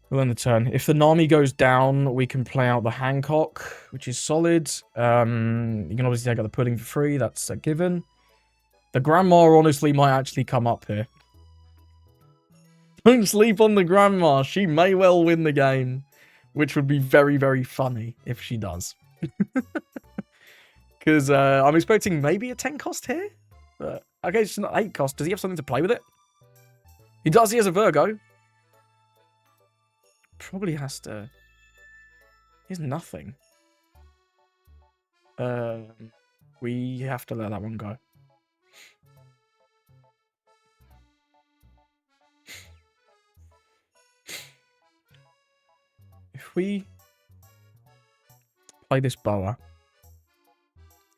We'll end the turn. If the Nami goes down, we can play out the Hancock, which is solid. You can obviously take out the Pudding for free. That's a given. The Grandma, honestly, might actually come up here. Don't sleep on the Grandma. She may well win the game, which would be very, very funny if she does. Because I'm expecting maybe a 10 cost here. But, okay, it's not 8 cost. Does he have something to play with it? He does. He has a Virgo. Probably has to... He has nothing. We have to let that one go. If we play this Boa,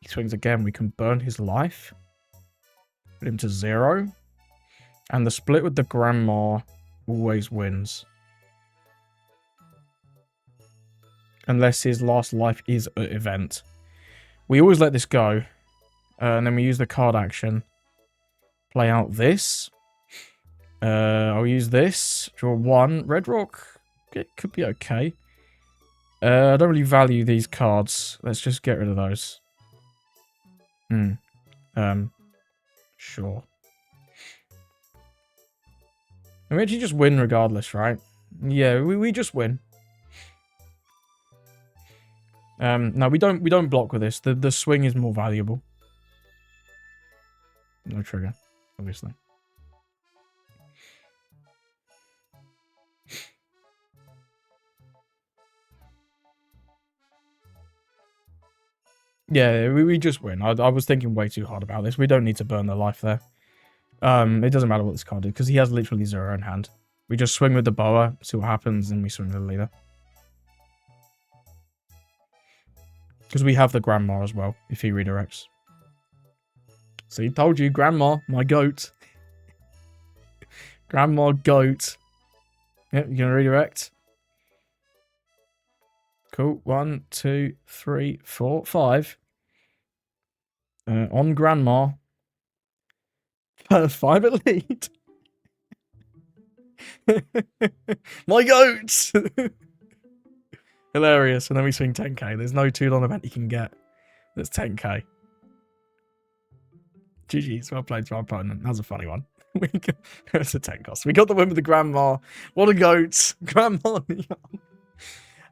he swings again, we can burn his life. Put him to 0. And the split with the Grandma always wins. Unless his last life is an event. We always let this go. And then we use the card action. Play out this. I'll use this. Draw 1. Red Rock. It could be okay. I don't really value these cards. Let's just get rid of those. Sure. And we actually just win regardless, right? Yeah, we just win. No, we don't block with this. The swing is more valuable. No trigger, obviously. Yeah, we just win. I was thinking way too hard about this. We don't need to burn the life there. It doesn't matter what this card did, because he has literally 0 in hand. We just swing with the Boa, see what happens, and we swing with the leader. Because we have the Grandma as well, if he redirects. So he told you, Grandma, my goat. Grandma goat. Yep, you're going to redirect. Cool. 1, 2, 3, 4, 5. On Grandma. 5 at lead. My goats! Hilarious. And then we swing 10k. There's no 2-don event you can get that's 10k. GG's. Well played to our opponent. That was a funny one. It's a 10 cost. We got the win with the Grandma. What a goat. Grandma.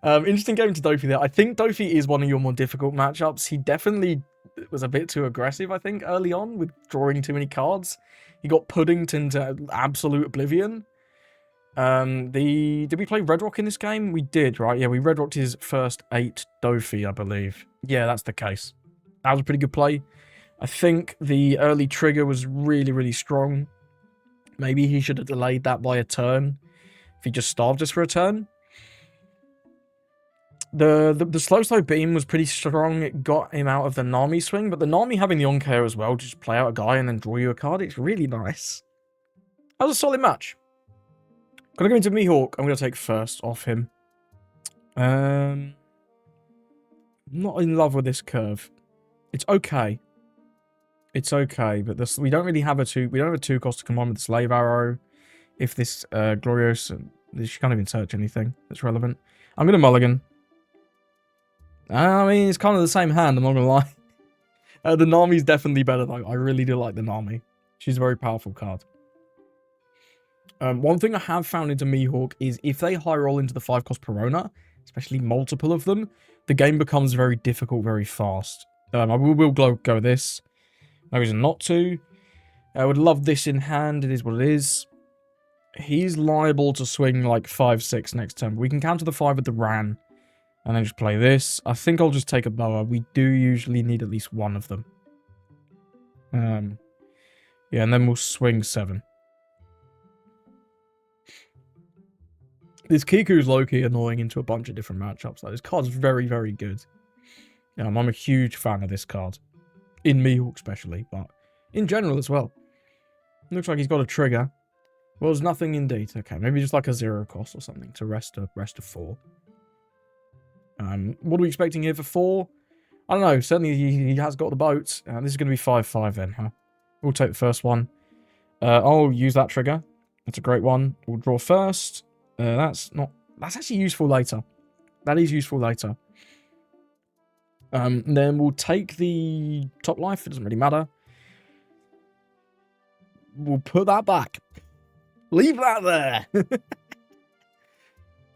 Interesting game to Doffy there. I think Doffy is one of your more difficult matchups. He definitely was a bit too aggressive, I think, early on with drawing too many cards. He got Puddington to absolute oblivion. Did we play Red Rock in this game? We did, right? Yeah, we Red Rocked his first 8 Doffy, I believe. Yeah, that's the case. That was a pretty good play. I think the early trigger was really, really strong. Maybe he should have delayed that by a turn. If he just starved us for a turn. The slow beam was pretty strong. It got him out of the Nami swing, but the Nami having the on-care as well, just play out a guy and then draw you a card, it's really nice. That was a solid match. Gonna go into Mihawk. I'm gonna take first off him. Not in love with this curve. It's okay. It's okay, but this we don't really have a 2. We don't have a 2 cost to combine with the Slave Arrow. If this Glorious, she can't even search anything that's relevant. I'm gonna mulligan. I mean, it's kind of the same hand, I'm not gonna lie. The Nami's definitely better though. I really do like the Nami. She's a very powerful card. One thing I have found into Mihawk is if they high roll into the 5-cost Perona, especially multiple of them, the game becomes very difficult very fast. I will go this. No reason not to. I would love this in hand. It is what it is. He's liable to swing like 5-6 next turn. We can counter the 5 with the Ran. And then just play this. I think I'll just take a boa. We do usually need at least one of them. Yeah, and then we'll swing 7. This Kiku's low-key annoying into a bunch of different matchups. Like, this card's very, very good. I'm a huge fan of this card. In Mihawk especially, but in general as well. Looks like he's got a trigger. Well, there's nothing indeed. Okay, maybe just like a 0 cost or something to rest a 4. What are we expecting here for 4? I don't know. Certainly he has got the boats. This is going to be 5-5 then, huh? We'll take the first one. I'll use that trigger. That's a great one. We'll draw first. That's actually useful later. That is useful later. Then we'll take the top life. It doesn't really matter. We'll put that back. Leave that there.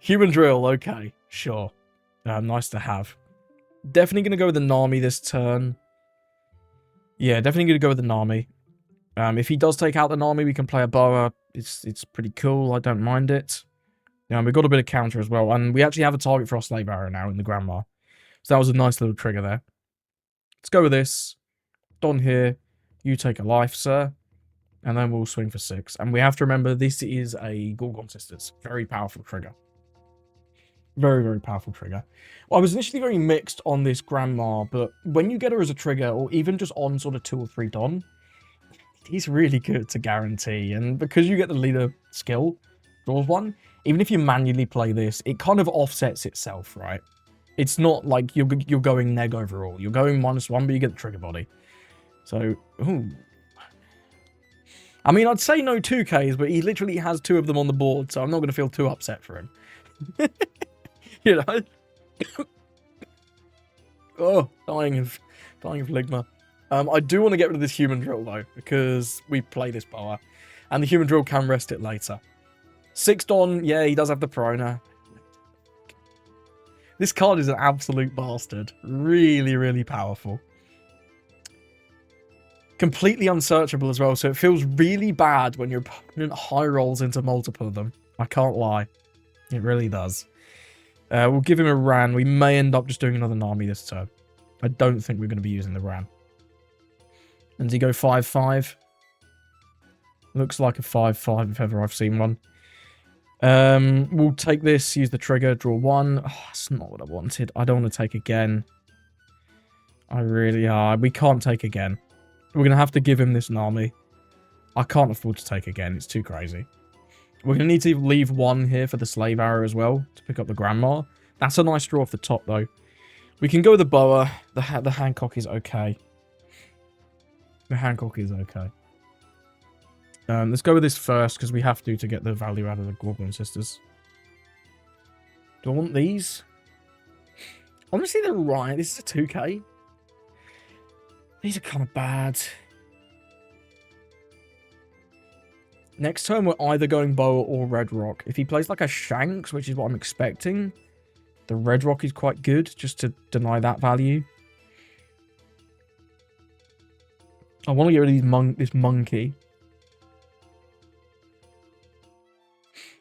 Human drill. Okay, sure. Nice to have. Definitely going to go with the Nami this turn. Yeah, definitely going to go with the Nami. If he does take out the Nami, we can play a boa. It's pretty cool. I don't mind it. We've got a bit of counter as well. And we actually have a target for our slave arrow now in the grandma. So that was a nice little trigger there. Let's go with this. Don here. You take a life, sir. And then we'll swing for 6. And we have to remember this is a Gorgon Sisters. Very powerful trigger. Very, very powerful trigger. Well, I was initially very mixed on this grandma, but when you get her as a trigger, or even just on sort of 2 or 3 Don, he's really good to guarantee. And because you get the leader skill, draws 1, even if you manually play this, it kind of offsets itself, right? It's not like you're going neg overall. You're going -1, but you get the trigger body. So, ooh. I mean, I'd say no 2Ks, but he literally has 2 of them on the board, so I'm not going to feel too upset for him. You know? Oh, dying of ligma. I do want to get rid of this human drill, though, because we play this boa, and the human drill can rest it later. 6 Don, yeah, he does have the Perona. This card is an absolute bastard. Really, really powerful. Completely unsearchable as well, so it feels really bad when your opponent high rolls into multiple of them. I can't lie. It really does. We'll give him a Ran. We may end up just doing another Nami this turn. I don't think we're going to be using the Ran. And does he go 5-5? Looks like a 5-5 if ever I've seen one. We'll take this, use the trigger, draw 1. Oh, that's not what I wanted. I don't want to take again. I really are. We can't take again. We're going to have to give him this Nami. I can't afford to take again. It's too crazy. We're going to need to leave 1 here for the slave arrow as well to pick up the grandma. That's a nice draw off the top, though. We can go with the boa. The Hancock is okay. The Hancock is okay. Let's go with this first, because we have to get the value out of the Gorgon Sisters. Do I want these? Honestly, they're right. This is a 2K. These are kind of bad. Next turn, we're either going boa or red rock. If he plays like a Shanks, which is what I'm expecting, the red rock is quite good, just to deny that value. I want to get rid of this monkey.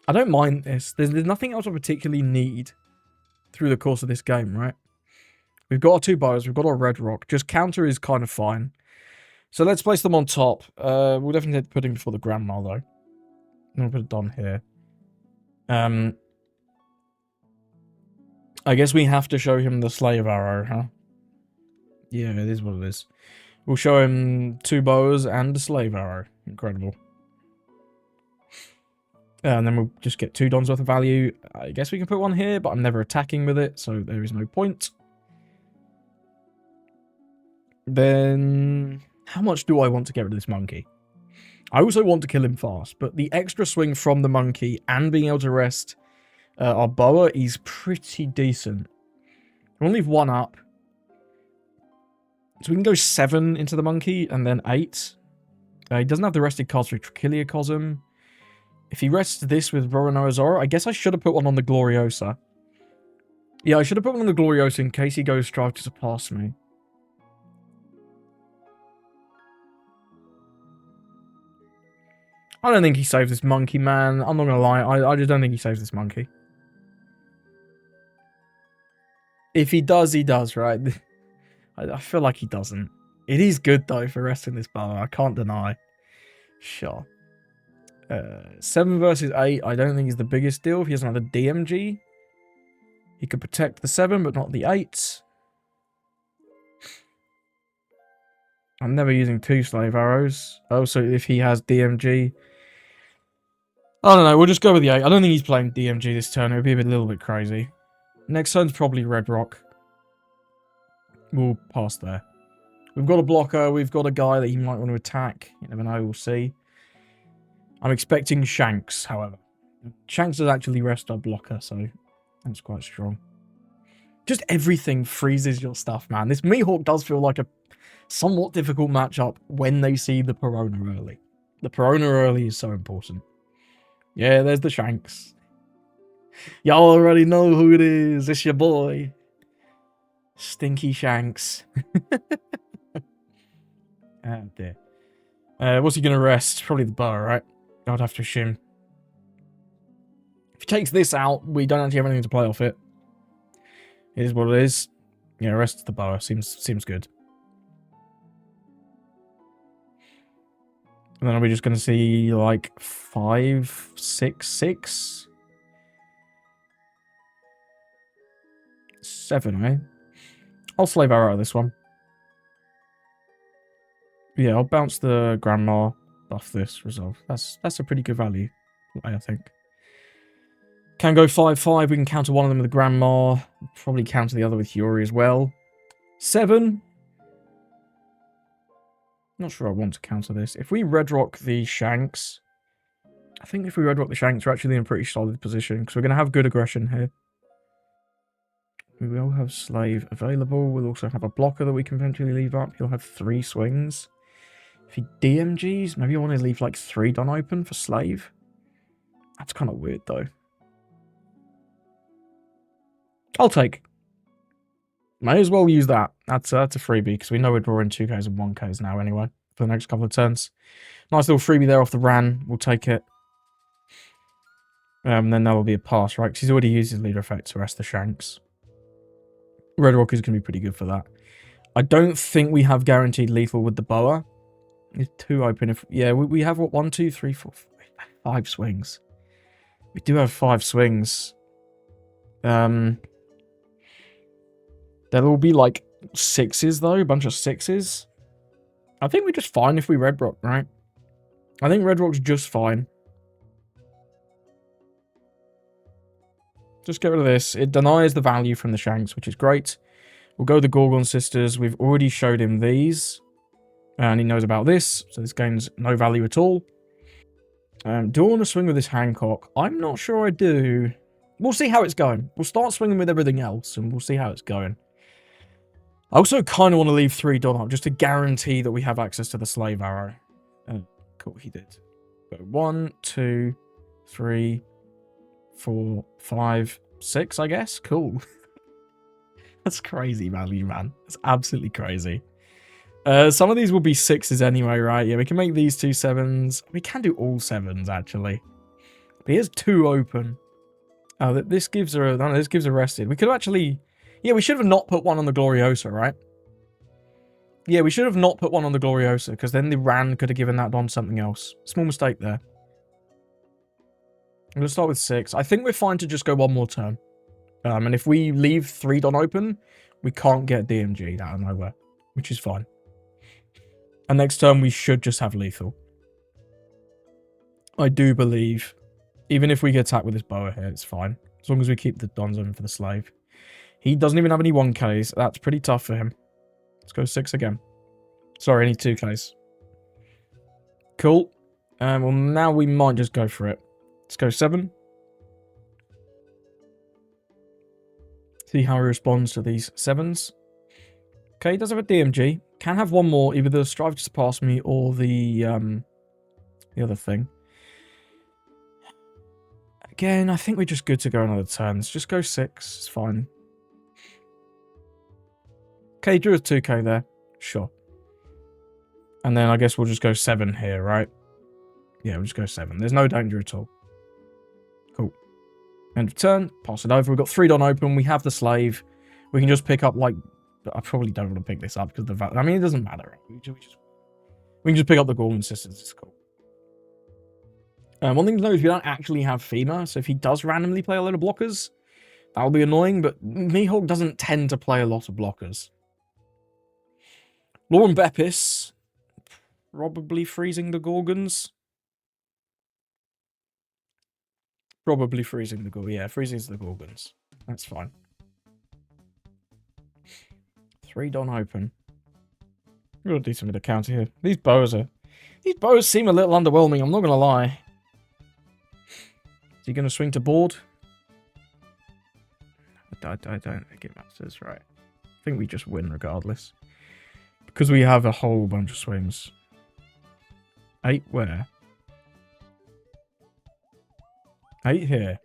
I don't mind this. There's nothing else I particularly need through the course of this game, right? We've got our 2 bows. We've got our red rock. Just counter is kind of fine. So let's place them on top. We'll definitely put him before the grandma, though. We'll put it down here. I guess we have to show him the slave arrow, huh? Yeah, it is what it is. We'll show him 2 bows and a slave arrow. Incredible. And then we'll just get 2 Dons worth of value. I guess we can put 1 here, but I'm never attacking with it, so there is no point. Then, how much do I want to get rid of this monkey? I also want to kill him fast, but the extra swing from the monkey and being able to rest our boa is pretty decent. We'll leave 1 up. So we can go 7 into the monkey and then 8. He doesn't have the rested cards for Trachiliacosm. If he rests this with Roronoa Zoro, I guess I should have put one on the Gloriosa. Yeah, I should have put one on the Gloriosa in case he goes strive to surpass me. I don't think he saves this monkey, man. I'm not gonna lie. I just don't think he saves this monkey. If he does, he does, right? I feel like he doesn't. It is good, though, for resting this boa. I can't deny. Sure. 7 versus 8, I don't think is the biggest deal. If he doesn't have a DMG, he could protect the 7, but not the 8. I'm never using 2 slave arrows. Also, if he has DMG... I don't know, we'll just go with the 8. I don't think he's playing DMG this turn. It would be a little bit crazy. Next turn's probably Red Rock. We'll pass there. We've got a blocker. We've got a guy that he might want to attack. You never know. We'll see. I'm expecting Shanks, however. Shanks does actually rest our blocker, so that's quite strong. Just everything freezes your stuff, man. This Mihawk does feel like a somewhat difficult matchup when they see the Perona early. The Perona early is so important. Yeah, there's the Shanks. Y'all already know who it is. It's your boy. Stinky Shanks. Oh, dear. What's he going to rest? Probably the bow, right? I'd have to assume. If he takes this out, we don't actually have anything to play off it. It is what it is. Yeah, rest of the bow seems good. And then are we just going to see, like, 5, 6, 6? 7, eh? I'll slave arrow this one. Yeah, I'll bounce the grandma, buff this, resolve. That's a pretty good value, I think. Can go 5-5. We can counter one of them with the grandma. Probably counter the other with Yuri as well. 7. Not sure I want to counter this. If we red rock the Shanks, I think if we red rock the Shanks, we're actually in a pretty solid position because we're going to have good aggression here. We will have slave available. We'll also have a blocker that we can eventually leave up. He'll have 3 swings. If he DMGs, maybe I want to leave like 3 done open for slave. That's kind of weird though. I'll take. May as well use that. That's a freebie because we know we're drawing 2Ks and 1Ks now anyway for the next couple of turns. Nice little freebie there off the Ran. We'll take it. Then that'll be a pass, right? Because he's already used his leader effect to rest the Shanks. Red Rock is going to be pretty good for that. I don't think we have guaranteed lethal with the boa. It's too open. If yeah, we have what 1, 2, 3, 4, 5 swings. We do have 5 swings. There will be like 6s though, a bunch of 6s. I think we're just fine if we red rock, right? I think red rock's just fine. Just get rid of this. It denies the value from the Shanks, which is great. We'll go the Gorgon Sisters. We've already showed him these. And he knows about this. So this gains no value at all. Do I want to swing with this Hancock? I'm not sure I do. We'll see how it's going. We'll start swinging with everything else. And we'll see how it's going. I also kind of want to leave 3 done up. Just to guarantee that we have access to the slave arrow. Cool, he did. So 1, 2, 3... 4, 5, 6, I guess. Cool. That's crazy value, man. That's absolutely crazy. Some of these will be 6s anyway, right? Yeah, we can make these 2 7s. We can do all 7s, actually. But here's 2 open. Oh, this gives her a... No, this gives her rested. We could actually... Yeah, we should have not put one on the Gloriosa, right? Yeah, we should have not put one on the Gloriosa, because then the Ran could have given that on something else. Small mistake there. I'm going to start with 6. I think we're fine to just go one more turn. And if we leave 3 done open, we can't get DMG'd out of nowhere, which is fine. And next turn, we should just have lethal. I do believe, even if we get attacked with this boa here, it's fine. As long as we keep the dons open for the slave. He doesn't even have any 1Ks. That's pretty tough for him. Let's go 6 again. Sorry, any 2Ks. Cool. Well, now we might just go for it. Let's go 7. See how he responds to these 7s. Okay, he does have a DMG. Can have one more, either the strive to surpass me or the other thing. Again, I think we're just good to go another turn. Let's just go 6. It's fine. Okay, drew a 2k there. Sure. And then I guess we'll just go 7 here, right? Yeah, we'll just go 7. There's no danger at all. Cool. End of turn. Pass it over. We've got 3 Don open. We have the slave. We can just pick up, like... I probably don't want to pick this up because the value... I mean, it doesn't matter. We can just pick up the Gorgon Sisters. It's cool. One thing to know is we don't actually have FEMA, so if he does randomly play a lot of blockers, that'll be annoying, but Mihawk doesn't tend to play a lot of blockers. Law and Beppis, probably freezing the Gorgons. Probably freezing the Gorgons. Yeah, freezing the Gorgons. That's fine. 3 Don open. We've got a decent bit of counter here. These bows seem a little underwhelming, I'm not going to lie. Is he going to swing to board? I don't think it matters, right? I think we just win regardless. Because we have a whole bunch of swings. 8 where? 8 here.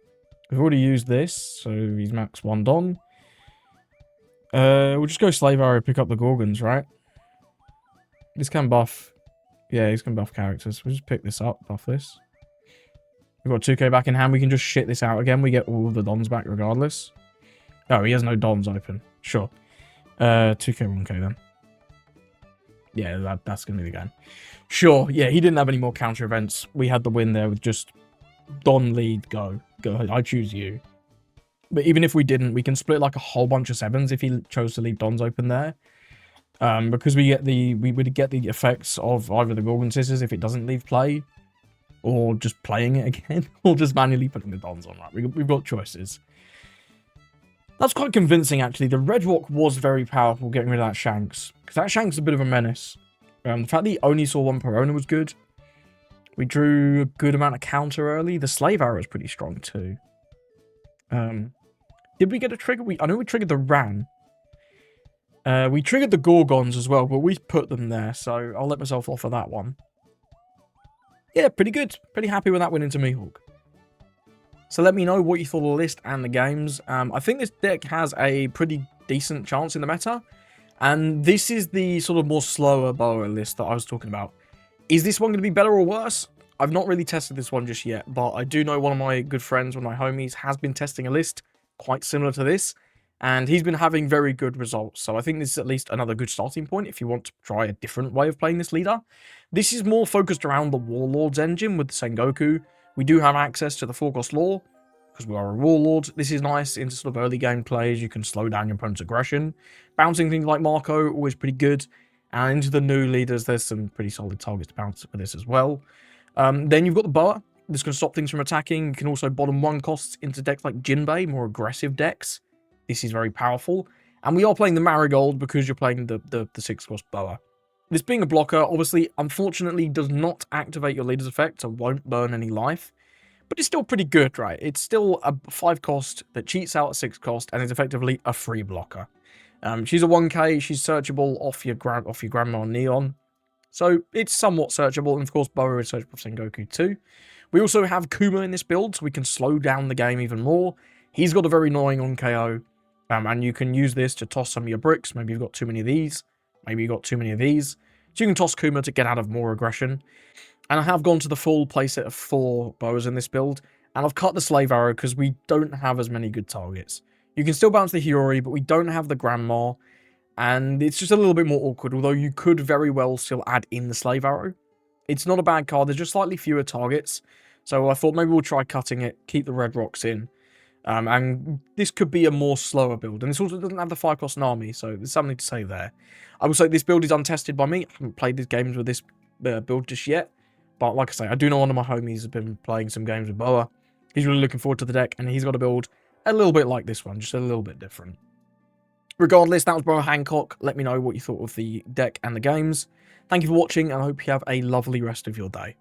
We've already used this, so he's max 1 Don. We'll just go Slave Arrow, pick up the Gorgons, right? This can buff. Yeah, he's going to buff characters. We'll just pick this up, buff this. We've got 2k back in hand. We can just shit this out again. We get all of the Dons back regardless. Oh, he has no Dons open. Sure. 2k, 1k then. Yeah, that's going to be the game. Sure, yeah, he didn't have any more counter events. We had the win there with just Don lead, go. Go ahead, I choose you. But even if we didn't, we can split like a whole bunch of 7s if he chose to leave Dons open there. Because we would get the effects of either the Gorgon Sisters if it doesn't leave play, or just playing it again, or just manually putting the Dons on, right? We've got choices. That's quite convincing, actually. The Red Rock was very powerful getting rid of that Shanks, because that Shanks is a bit of a menace. The fact that he only saw 1 Perona was good. We drew a good amount of counter early. The Slave Arrow is pretty strong, too. Did we get a trigger? I know we triggered the Ran. We triggered the Gorgons as well, but we put them there, so I'll let myself off of that one. Yeah, pretty good. Pretty happy with that win into Mihawk. So let me know what you thought of the list and the games. I think this deck has a pretty decent chance in the meta. And this is the sort of more slower bower list that I was talking about. Is this one going to be better or worse? I've not really tested this one just yet, but I do know one of my good friends, one of my homies, has been testing a list quite similar to this. And he's been having very good results. So I think this is at least another good starting point if you want to try a different way of playing this leader. This is more focused around the Warlords engine with the Sengoku. We do have access to the 4-cost Law, because we are a Warlord. This is nice into sort of early game plays. You can slow down your opponent's aggression. Bouncing things like Marco, always pretty good. And into the new leaders, there's some pretty solid targets to bounce for this as well. Then you've got the Boa. This can stop things from attacking. You can also bottom 1 costs into decks like Jinbe, more aggressive decks. This is very powerful. And we are playing the Marigold because you're playing the 6-cost Boa. This being a blocker, obviously, unfortunately, does not activate your leader's effect, so won't burn any life. But it's still pretty good, right? It's still a 5-cost that cheats out a 6-cost and is effectively a free blocker. She's a 1k, she's searchable off your Grandma Neon. So it's somewhat searchable, and of course Boa is searchable for Sengoku too. We also have Kuma in this build, so we can slow down the game even more. He's got a very annoying on KO, and you can use this to toss some of your bricks. Maybe you've got too many of these, maybe you've got too many of these. So you can toss Kuma to get out of more aggression. And I have gone to the full playset of 4 Boas in this build, and I've cut the Slave Arrow because we don't have as many good targets. You can still bounce the Hiyori, but we don't have the Grandma, and it's just a little bit more awkward, although you could very well still add in the Slave Arrow. It's not a bad card, there's just slightly fewer targets, so I thought maybe we'll try cutting it, keep the Red Rocks in, and this could be a more slower build, and this also doesn't have the 5-cost Nami, so there's something to say there. I will say this build is untested by me. I haven't played these games with this build just yet, but like I say, I do know one of my homies has been playing some games with Boa. He's really looking forward to the deck, and he's got a build a little bit like this one, just a little bit different. Regardless, that was Bro Hancock. Let me know what you thought of the deck and the games. Thank you for watching, and I hope you have a lovely rest of your day.